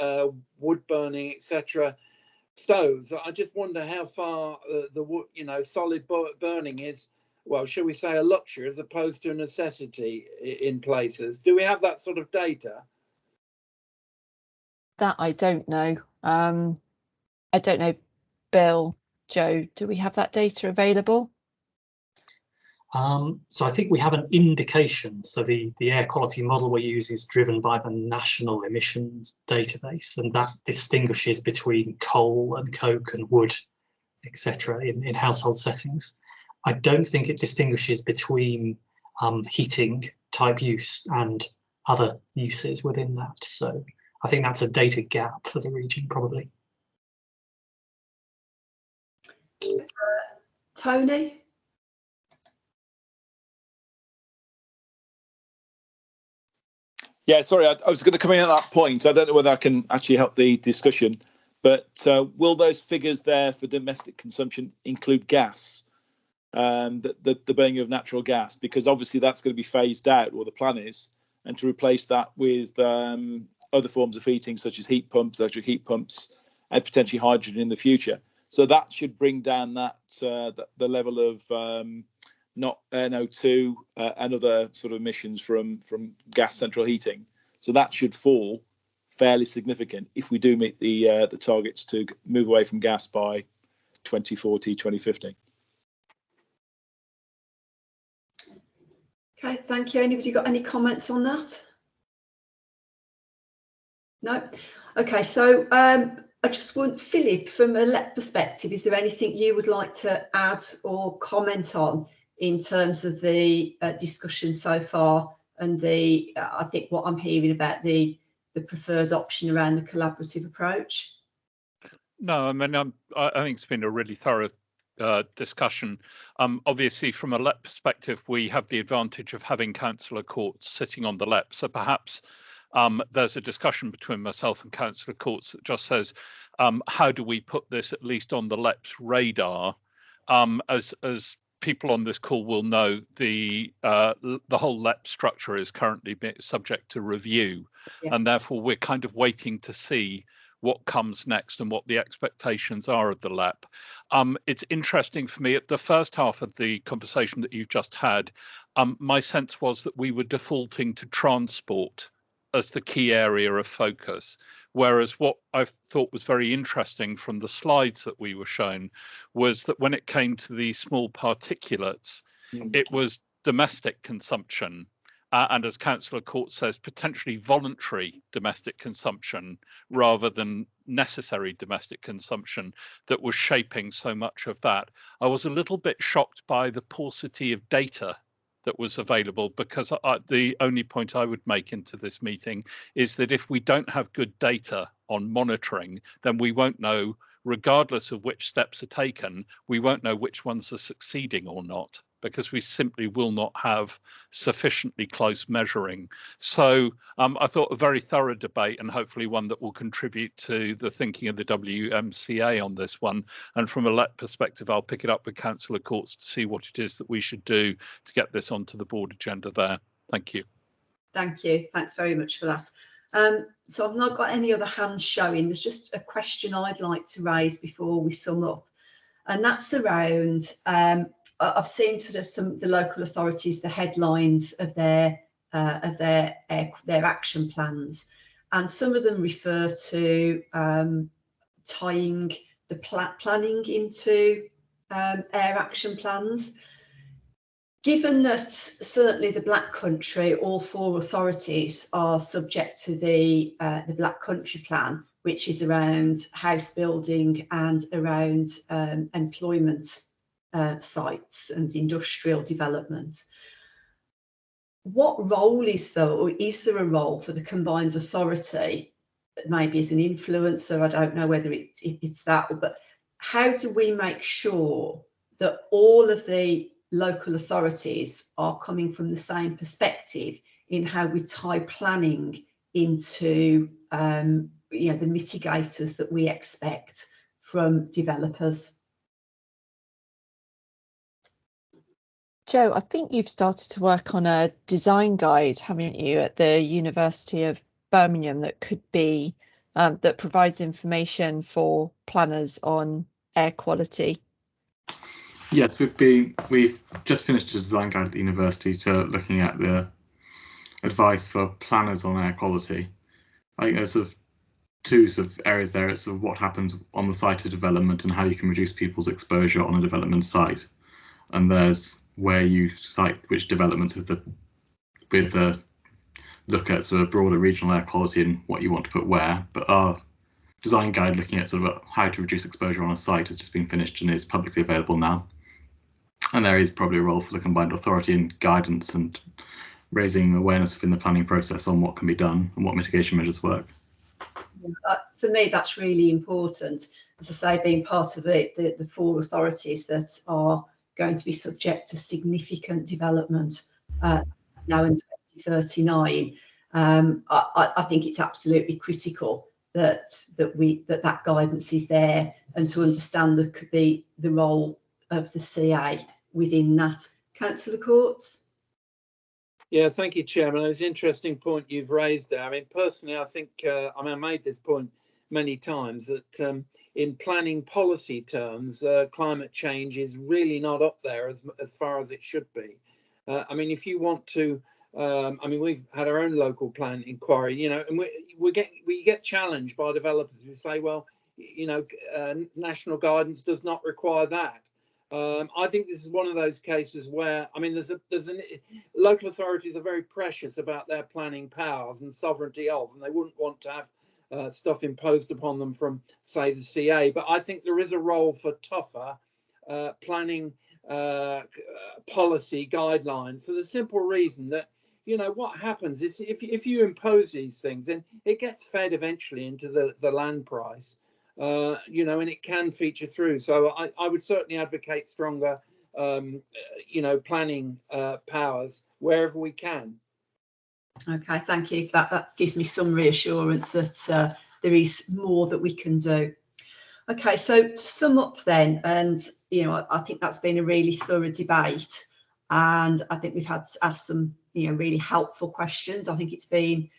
wood burning, etc. stoves? I just wonder how far the wood, you know, solid burning is, well, shall we say, a luxury as opposed to a necessity in places. Do we have that sort of data? That I don't know. I don't know, Bill, Joe, do we have that data available? So I think we have an indication. So the air quality model we use is driven by the National Emissions Database, and that distinguishes between coal and coke and wood, etc. in household settings. I don't think it distinguishes between heating type use and other uses within that. So I think that's a data gap for the region, probably. Tony? Yeah, sorry, I was going to come in at that point. I don't know whether I can actually help the discussion, but will those figures there for domestic consumption include gas, the burning of natural gas? Because obviously that's going to be phased out, or the plan is, and to replace that with other forms of heating, such as heat pumps, electric heat pumps, and potentially hydrogen in the future. So that should bring down that the level of not NO2 and other sort of emissions from gas central heating. So that should fall fairly significant if we do meet the targets to move away from gas by 2040, 2050. Okay, thank you. Anybody got any comments on that? No? Okay, so I just want, Philip, from a LEP perspective, is there anything you would like to add or comment on in terms of the discussion so far and the, I think what I'm hearing about the preferred option around the collaborative approach? No, I mean, I think it's been a really thorough discussion. Obviously, from a LEP perspective, we have the advantage of having Councillor Courts sitting on the LEP. So perhaps there's a discussion between myself and Councillor Courts that just says, how do we put this at least on the LEP's radar? As people on this call will know, the whole LEP structure is currently subject to review, and therefore we're kind of waiting to see what comes next and what the expectations are of the LEP. It's interesting for me, at the first half of the conversation that you've just had, my sense was that we were defaulting to transport as the key area of focus. Whereas what I thought was very interesting from the slides that we were shown was that when it came to the small particulates, it was domestic consumption. And as Councillor Court says, potentially voluntary domestic consumption rather than necessary domestic consumption that was shaping so much of that. I was a little bit shocked by the paucity of data that was available, because the only point I would make into this meeting is that if we don't have good data on monitoring, then we won't know, regardless of which steps are taken, we won't know which ones are succeeding or not, because we simply will not have sufficiently close measuring. So I thought a very thorough debate, and hopefully one that will contribute to the thinking of the WMCA on this one. And from a LEP perspective, I'll pick it up with Councillor Courts to see what it is that we should do to get this onto the board agenda there. Thank you. Thank you. Thanks very much for that. So I've not got any other hands showing. There's just a question I'd like to raise before we sum up, and that's around I've seen sort of some of the local authorities, the headlines of their action plans, and some of them refer to tying the planning into air action plans. Given that certainly the Black Country, all 4 authorities are subject to the Black Country Plan, which is around house building and around employment sites and industrial development. What role is there, or is there a role for the combined authority, maybe as an influencer? I don't know whether it's that, but how do we make sure that all of the local authorities are coming from the same perspective in how we tie planning into the mitigators that we expect from developers? Joe, I think you've started to work on a design guide, haven't you, at the University of Birmingham that could be that provides information for planners on air quality. Yes, we've just finished a design guide at the university to looking at the advice for planners on air quality. I think there's sort of 2 sort of areas there. It's sort of what happens on the site of development and how you can reduce people's exposure on a development site. And there's where you cite which developments with the look at sort of broader regional air quality and what you want to put where. But our design guide looking at sort of how to reduce exposure on a site has just been finished and is publicly available now. And there is probably a role for the combined authority in guidance and raising awareness within the planning process on what can be done and what mitigation measures work. For me, that's really important. As I say, being part of the 4 authorities that are going to be subject to significant development now in 2039, I think it's absolutely critical that guidance is there, and to understand the role of the CA within that. Councillor Courts? Yeah, thank you, Chairman. It's an interesting point you've raised there. I mean, personally, I think I made this point many times that in planning policy terms, climate change is really not up there as far as it should be. I mean, if you want to, I mean, we've had our own local plan inquiry, and we get challenged by developers who say, well, national guidance does not require that. I think this is one of those cases where, I mean, local authorities are very precious about their planning powers and sovereignty of, and they wouldn't want to have stuff imposed upon them from, say, the CA. But I think there is a role for tougher planning policy guidelines, for the simple reason that, what happens is if you impose these things, then it gets fed eventually into the land price. And it can feature through. So I would certainly advocate stronger, planning powers wherever we can. Okay, thank you for that. That gives me some reassurance that there is more that we can do. Okay, so to sum up then, and I think that's been a really thorough debate, and I think we've asked some really helpful questions. I think it's been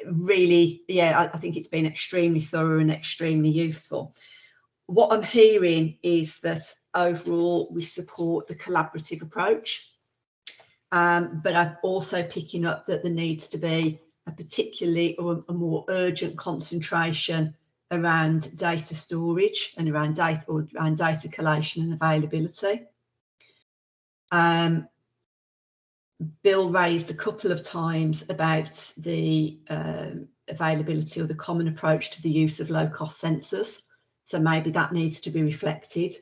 really, I think it's been extremely thorough and extremely useful. What I'm hearing is that overall we support the collaborative approach, but I'm also picking up that there needs to be a particularly or a more urgent concentration around data storage and around data collation and availability. Bill raised a couple of times about the availability or the common approach to the use of low-cost sensors. So maybe that needs to be reflected,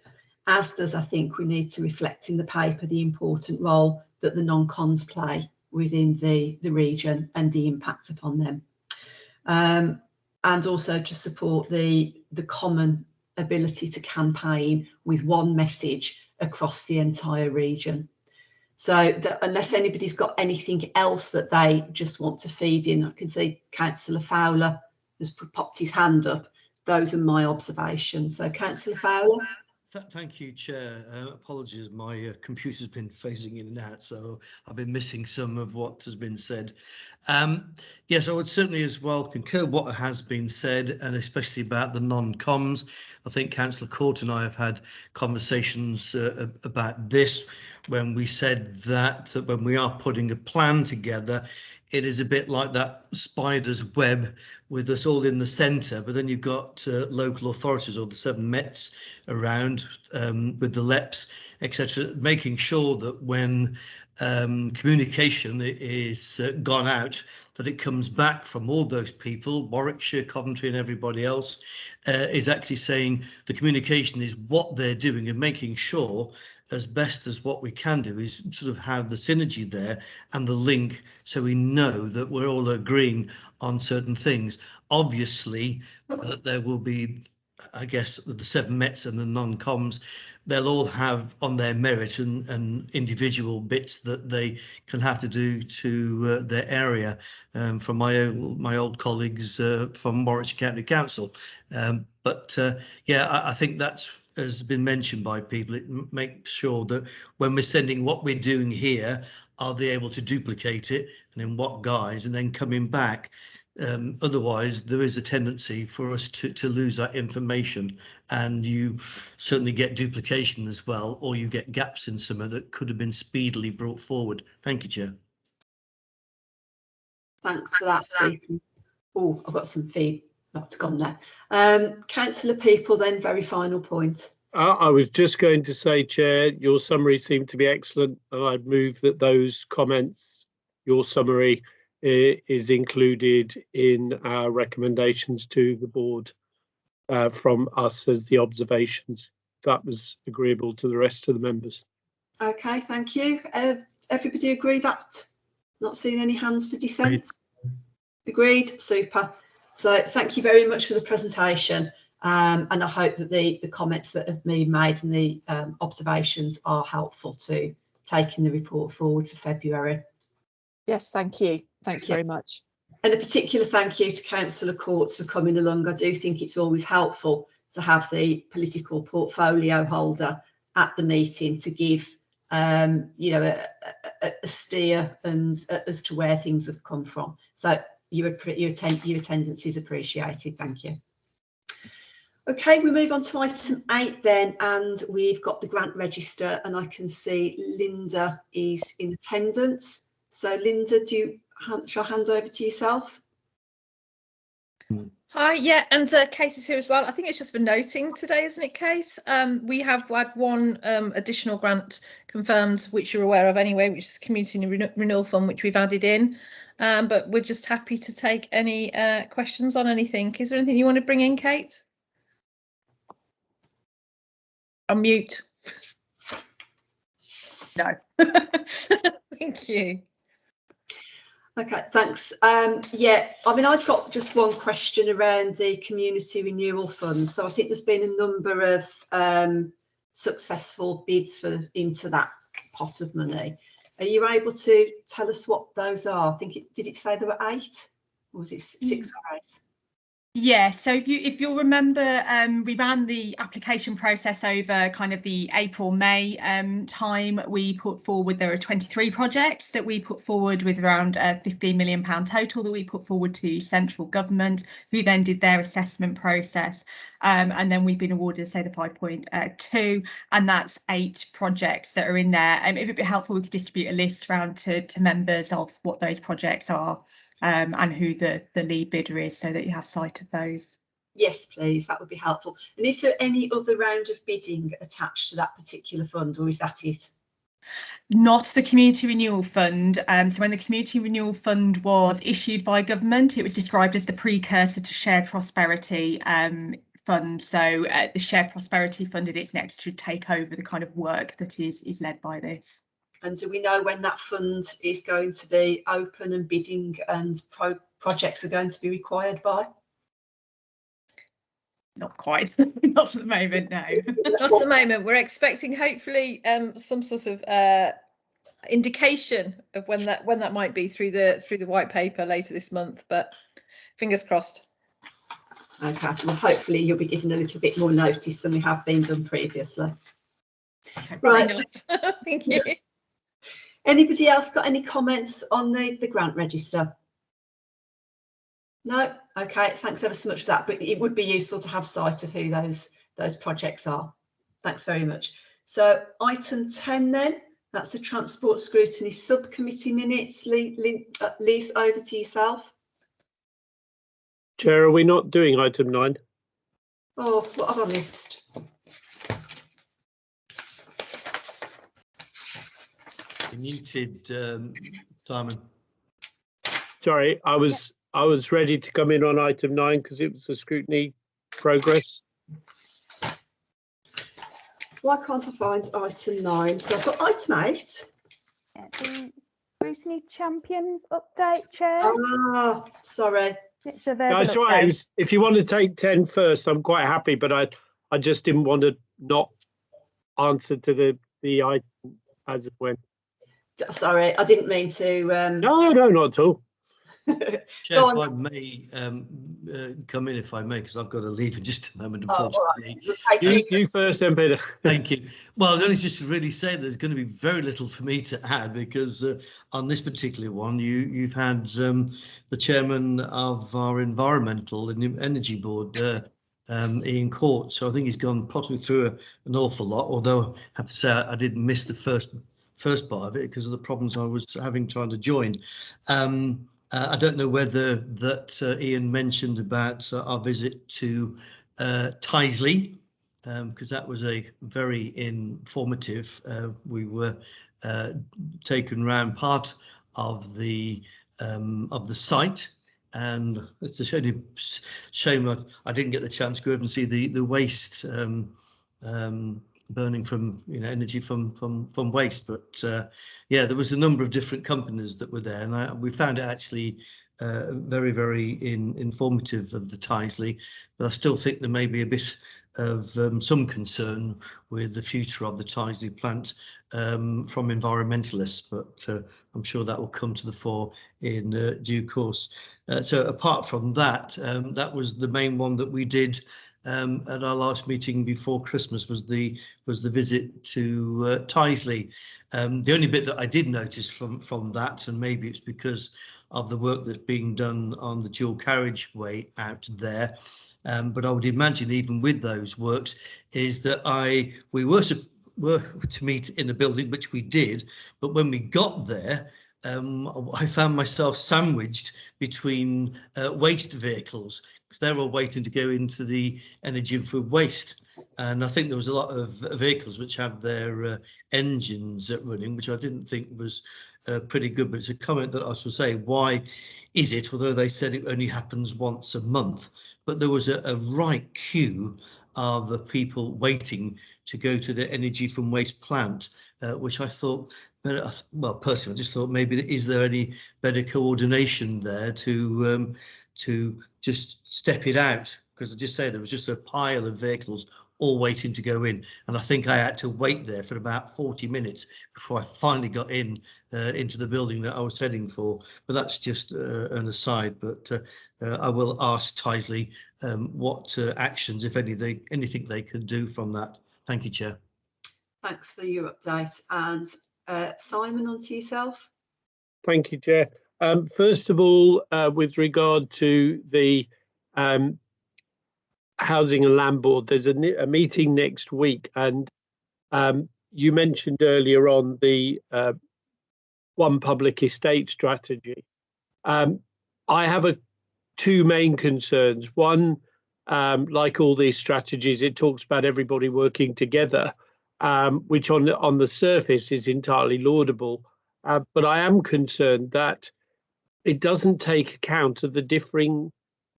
as does, I think, we need to reflect in the paper the important role that the non-cons play within the region and the impact upon them. And also to support the common ability to campaign with one message across the entire region. So that unless anybody's got anything else that they just want to feed in, I can see Councillor Fowler has popped his hand up. Those are my observations. So Councillor Fowler. Thank you, Chair. Apologies, my computer's been phasing in and out, so I've been missing some of what has been said. Yes, I would certainly as well concur what has been said, and especially about the non-coms. I think Councillor Court and I have had conversations about this when we said that when we are putting a plan together, it is a bit like that spider's web with us all in the centre, but then you've got local authorities or the 7 Mets around with the LEPs, etc., making sure that when communication is gone out, that it comes back from all those people, Warwickshire, Coventry and everybody else, is actually saying the communication is what they're doing and making sure as best as what we can do is sort of have the synergy there and the link so we know that we're all agreeing on certain things. Obviously, there will be, I guess, the 7 Mets and the non-coms, they'll all have on their merit and individual bits that they can have to do to their area. From my old colleagues from Warwickshire County Council. Yeah, I think that's has been mentioned by people. It makes sure that when we're sending what we're doing here, are they able to duplicate it and in what guise, and then coming back. Otherwise, there is a tendency for us to lose that information, and you certainly get duplication as well, or you get gaps in some of that could have been speedily brought forward. Thank you, Chair. Thanks for that, Stephen. Oh, I've got some feedback. That's gone there. Councillor People, then, very final point. I was just going to say, Chair, your summary seemed to be excellent, and I'd move that those comments, your summary, is included in our recommendations to the board from us as the observations. That was agreeable to the rest of the members. Okay, thank you. Everybody agree that? Not seeing any hands for dissent? Agreed, super. So thank you very much for the presentation, and I hope that the comments that have been made and the observations are helpful to taking the report forward for February. Yes, thank you. Thanks very much. And a particular thank you to Councillor Courts for coming along. I do think it's always helpful to have the political portfolio holder at the meeting to give you know, a steer and as to where things have come from. So your attendance is appreciated. Thank you. Okay, we move on to item 8 then, and we've got the grant register, and I can see Linda is in attendance. So Linda, shall I hand over to yourself? Hi, yeah, and Kate is here as well. I think it's just for noting today, isn't it, Kate? We have had one additional grant confirmed, which you're aware of anyway, which is Community Renewal Fund, which we've added in. But we're just happy to take any questions on anything. Is there anything you want to bring in, Kate? On mute. No. Thank you. Okay, thanks. Yeah, I mean, I've got just one question around the Community Renewal Fund. So I think there's been a number of successful bids into that pot of money. Are you able to tell us what those are? I think did it say there were 8, or was it 6 or 8? Yeah, so if you'll remember, we ran the application process over kind of the April-May time. We put forward, there are 23 projects that we put forward with around £15 million total that we put forward to central government, who then did their assessment process. And then we've been awarded, say, the 5.2, and that's 8 projects that are in there. If it'd be helpful, we could distribute a list around to members of what those projects are. and who the lead bidder is, so that you have sight of those. Yes, please, that would be helpful. And is there any other round of bidding attached to that particular fund, or is that it? Not the Community Renewal Fund. So when the Community Renewal Fund was issued by government, it was described as the precursor to Shared Prosperity Fund. So the Shared Prosperity Fund at its next should take over the kind of work that is led by this. And do we know when that fund is going to be open and bidding and projects are going to be required by? Not quite, not at the moment, no. Not at the moment. We're expecting hopefully some sort of indication of when that might be through the white paper later this month, but fingers crossed. Okay, well hopefully you'll be given a little bit more notice than we have been done previously. Right. Thank you. Anybody else got any comments on the grant register? No? Okay, thanks ever so much for that, but it would be useful to have sight of who those projects are. Thanks very much. So item 10 then, that's the Transport Scrutiny Subcommittee minutes. Lise, over to yourself. Chair, are we not doing item 9? Oh, what have I missed? You're muted, Simon. Sorry, I was ready to come in on item 9 because it was the scrutiny progress. Why can't I find item 9? So I've got item 8. The Scrutiny Champions update, Chair. Ah, sorry. It's a verbal That's right. If you want to take 10 first, I'm quite happy, but I just didn't want to not answer to the item as it went. Sorry, I didn't mean to. No, not at all. Chair, if I may come in, if I may, because I've got to leave in just a moment, unfortunately. Right. You first then, Peter. Thank you. Well, I'm going to just really say there's going to be very little for me to add, because on this particular one, you've had the chairman of our Environmental and Energy Board, Ian Court. So I think he's gone possibly through an awful lot, although I have to say I didn't miss the first part of it because of the problems I was having trying to join. I don't know whether that Ian mentioned about our visit to Tyseley, because that was a very informative. We were taken around part of the site, and it's a shame I didn't get the chance to go up and see the waste burning from energy from waste, but yeah, there was a number of different companies that were there, and we found it actually very, very informative of the Tyseley, but I still think there may be a bit of some concern with the future of the Tyseley plant from environmentalists, but I'm sure that will come to the fore in due course. So apart from that, that was the main one that we did at our last meeting before Christmas, was the visit to Tyseley. The only bit that I did notice from that, and maybe it's because of the work that's being done on the dual carriageway out there, but I would imagine even with those works, is that we were to meet in a building, which we did, but when we got there, I found myself sandwiched between waste vehicles, because they're all waiting to go into the energy from waste. And I think there was a lot of vehicles which have their engines running, which I didn't think was pretty good. But it's a comment that I should say, why is it, although they said it only happens once a month, but there was a right queue of people waiting to go to the energy from waste plant, which I thought, well, personally, I just thought maybe is there any better coordination there to just step it out? Because I just say there was just a pile of vehicles all waiting to go in, and I think I had to wait there for about 40 minutes before I finally got in into the building that I was heading for. But that's just an aside. But I will ask Tyseley what actions, if anything they could do from that. Thank you, Chair. Thanks for your update. And Simon, on to yourself. Thank you, Chair. First of all, with regard to the Housing and Land Board, there's a meeting next week, and you mentioned earlier on the One Public Estate strategy. I have two main concerns. One, like all these strategies, it talks about everybody working together, which on the surface is entirely laudable. But I am concerned that it doesn't take account of the differing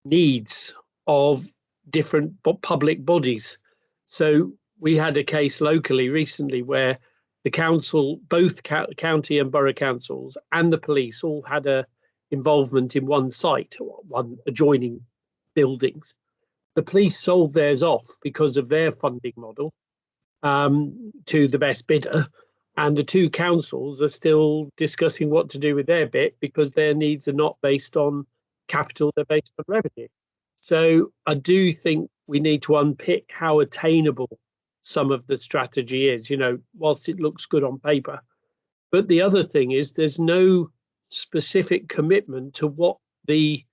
needs of different public bodies. So we had a case locally recently where the council, both county and borough councils and the police all had a involvement in one site, one adjoining buildings. The police sold theirs off because of their funding model to the best bidder, and the two councils are still discussing what to do with their bit because their needs are not based on capital, they're based on revenue. So I do think we need to unpick how attainable some of the strategy is, whilst it looks good on paper. But the other thing is there's no specific commitment to what the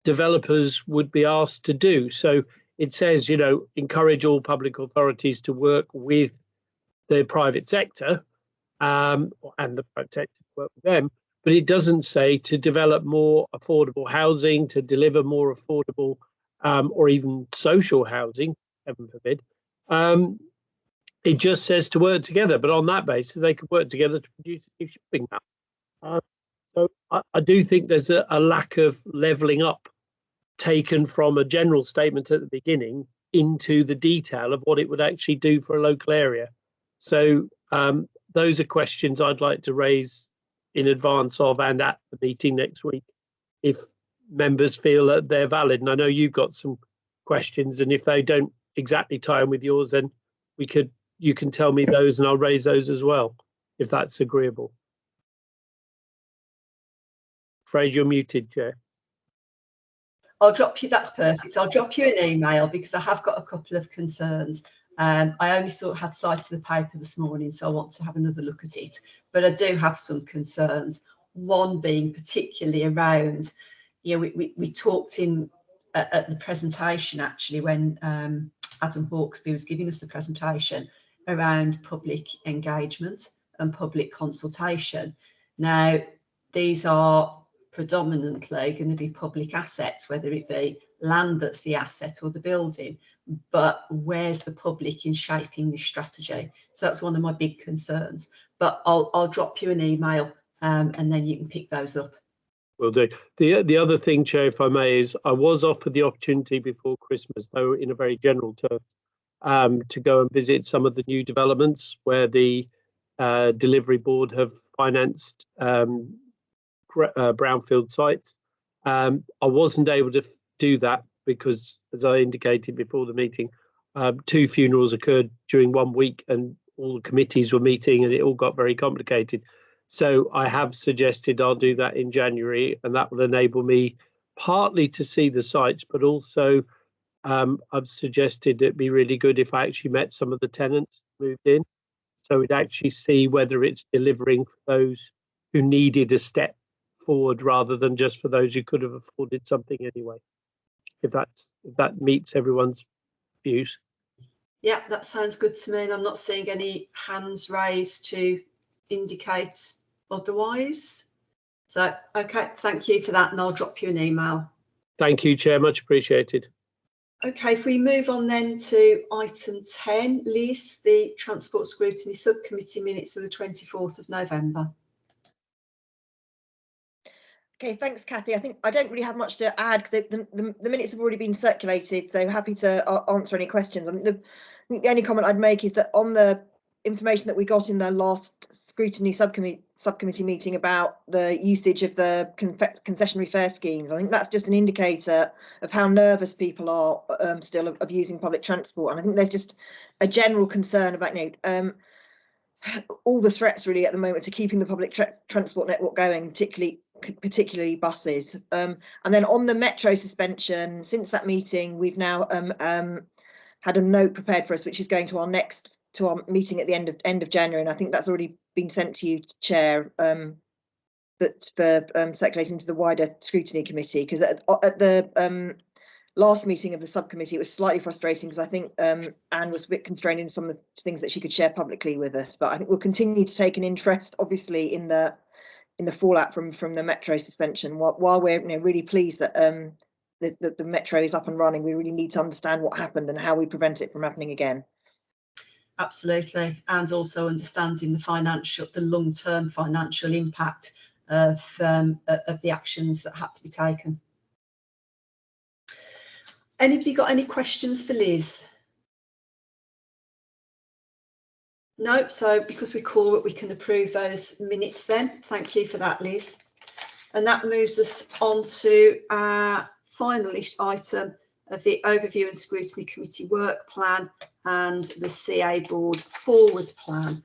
developers would be asked to do. So it says, encourage all public authorities to work with the private sector and the private sector to work with them. But it doesn't say to develop more affordable housing, to deliver more affordable or even social housing, heaven forbid. It just says to work together, but on that basis, they could work together to produce a new shopping mall. So I do think there's a lack of levelling up taken from a general statement at the beginning into the detail of what it would actually do for a local area. So those are questions I'd like to raise in advance of and at the meeting next week, if members feel that they're valid. And I know you've got some questions, and if they don't exactly tie in with yours, then you can tell me those and I'll raise those as well, if that's agreeable. Afraid you're muted, Chair. I'll drop you, that's perfect. I'll drop you an email because I have got a couple of concerns. I only had sight of the paper this morning, so I want to have another look at it. But I do have some concerns. One being particularly around, we talked at the presentation actually when Adam Hawksby was giving us the presentation around public engagement and public consultation. Now, these are predominantly going to be public assets, whether it be land that's the asset or the building, but where's the public in shaping this strategy? So that's one of my big concerns, but I'll drop you an email and then you can pick those up. Will do. The other thing, Chair, if I may, is I was offered the opportunity before Christmas, though in a very general term, to go and visit some of the new developments where the delivery board have financed Brownfield Sites. I wasn't able to do that because, as I indicated before the meeting, 2 funerals occurred during 1 week and all the committees were meeting and it all got very complicated. So I have suggested I'll do that in January, and that will enable me partly to see the sites, but also I've suggested it'd be really good if I actually met some of the tenants moved in, so we'd actually see whether it's delivering for those who needed a step forward rather than just for those who could have afforded something anyway. If that meets everyone's views. Yeah, that sounds good to me, and I'm not seeing any hands raised to indicate otherwise. So, okay, thank you for that, and I'll drop you an email. Thank you, Chair, much appreciated. Okay, if we move on then to item 10, Liz, the Transport Scrutiny Subcommittee minutes of the 24th of November. Okay, thanks, Kathy. I think I don't really have much to add because the minutes have already been circulated, so happy to answer any questions. I think the only comment I'd make is that on the information that we got in the last Scrutiny subcommittee meeting about the usage of the concessionary fare schemes, I think that's just an indicator of how nervous people are still of using public transport. And I think there's just a general concern about all the threats really at the moment to keeping the public transport network going, particularly buses. And then on the metro suspension, since that meeting, we've now had a note prepared for us, which is going to our meeting at the end of January, and I think that's already been sent to you, Chair, that's for circulating to the wider Scrutiny Committee, because at the last meeting of the subcommittee, it was slightly frustrating because I think Anne was a bit constrained in some of the things that she could share publicly with us, but I think we'll continue to take an interest, obviously, in the in the fallout from the Metro suspension. While we're really pleased that the Metro is up and running, we really need to understand what happened and how we prevent it from happening again. Absolutely, and also understanding the long-term financial impact of the actions that had to be taken. Anybody got any questions for Liz? Nope. So because we call it, we can approve those minutes then. Thank you for that, Liz. And that moves us on to our final item of the Overview and Scrutiny Committee work plan and the CA Board forward plan.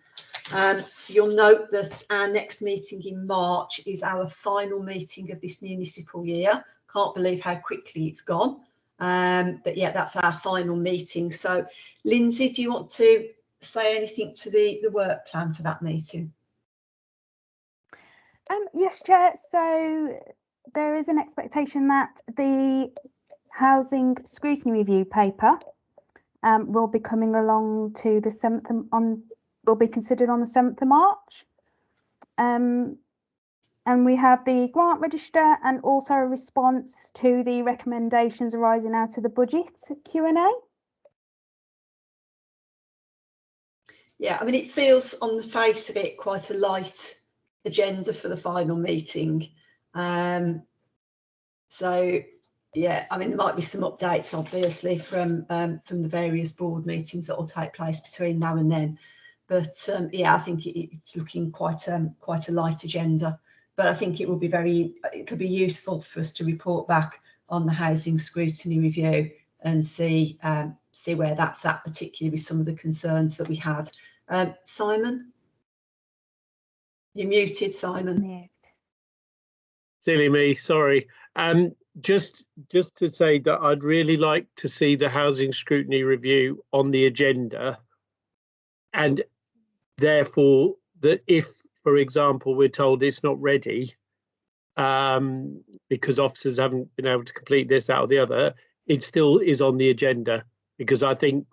You'll note that our next meeting in March is our final meeting of this municipal year. Can't believe how quickly it's gone. But yeah, that's our final meeting. So Lindsay, do you want to say anything to the work plan for that meeting? Yes, Chair. So there is an expectation that the Housing Scrutiny Review paper will be coming along to the 7th will be considered on the 7th of March. And we have the grant register and also a response to the recommendations arising out of the budget Q&A. Yeah, I mean, it feels on the face of it quite a light agenda for the final meeting. So yeah, I mean, there might be some updates obviously from the various board meetings that will take place between now and then. But yeah, I think it's looking quite a light agenda. But I think it will be it'll be useful for us to report back on the Housing Scrutiny Review and see where that's at, particularly with some of the concerns that we had. Simon, you're muted, Simon. Yeah. Silly me, sorry. Just to say that I'd really like to see the Housing Scrutiny Review on the agenda, and therefore that if, for example, we're told it's not ready because officers haven't been able to complete this, that or the other, it still is on the agenda, because I think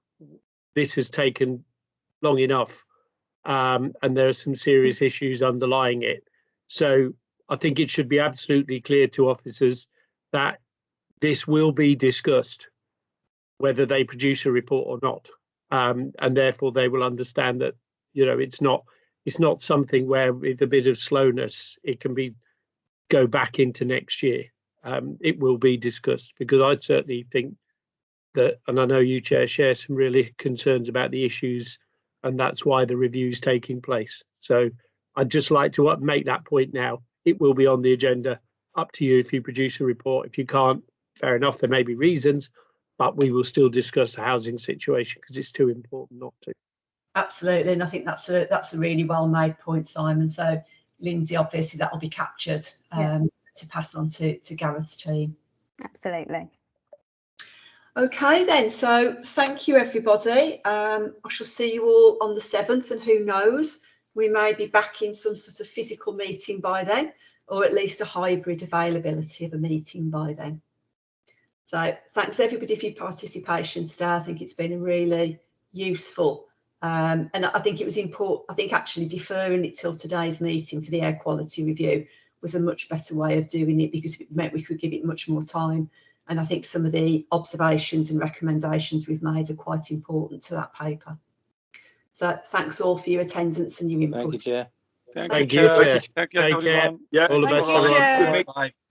this has taken long enough and there are some serious issues underlying it. So I think it should be absolutely clear to officers that this will be discussed, whether they produce a report or not, and therefore they will understand that, you know, it's not something where with a bit of slowness it can go back into next year. It will be discussed, because I certainly think that, and I know you, Chair, share some really concerns about the issues, and that's why the review is taking place. So I'd just like to make that point now. It will be on the agenda. Up to you if you produce a report. If you can't, fair enough, there may be reasons, but we will still discuss the housing situation because it's too important not to. Absolutely, and I think that's a really well made point, Simon. So Lindsay, obviously that will be captured to pass on to Gareth's team. Absolutely. Okay then, so thank you everybody. I shall see you all on the 7th, and who knows, we may be back in some sort of physical meeting by then, or at least a hybrid availability of a meeting by then. So thanks everybody for your participation today. I think it's been really useful, and I think it was important. I think actually deferring it till today's meeting for the air quality review was a much better way of doing it, because it meant we could give it much more time. And I think some of the observations and recommendations we've made are quite important to that paper. So thanks all for your attendance and your input. Thank you, Chair. Thank you, Chair. Take care. Thank you, All the best. Chair. Bye.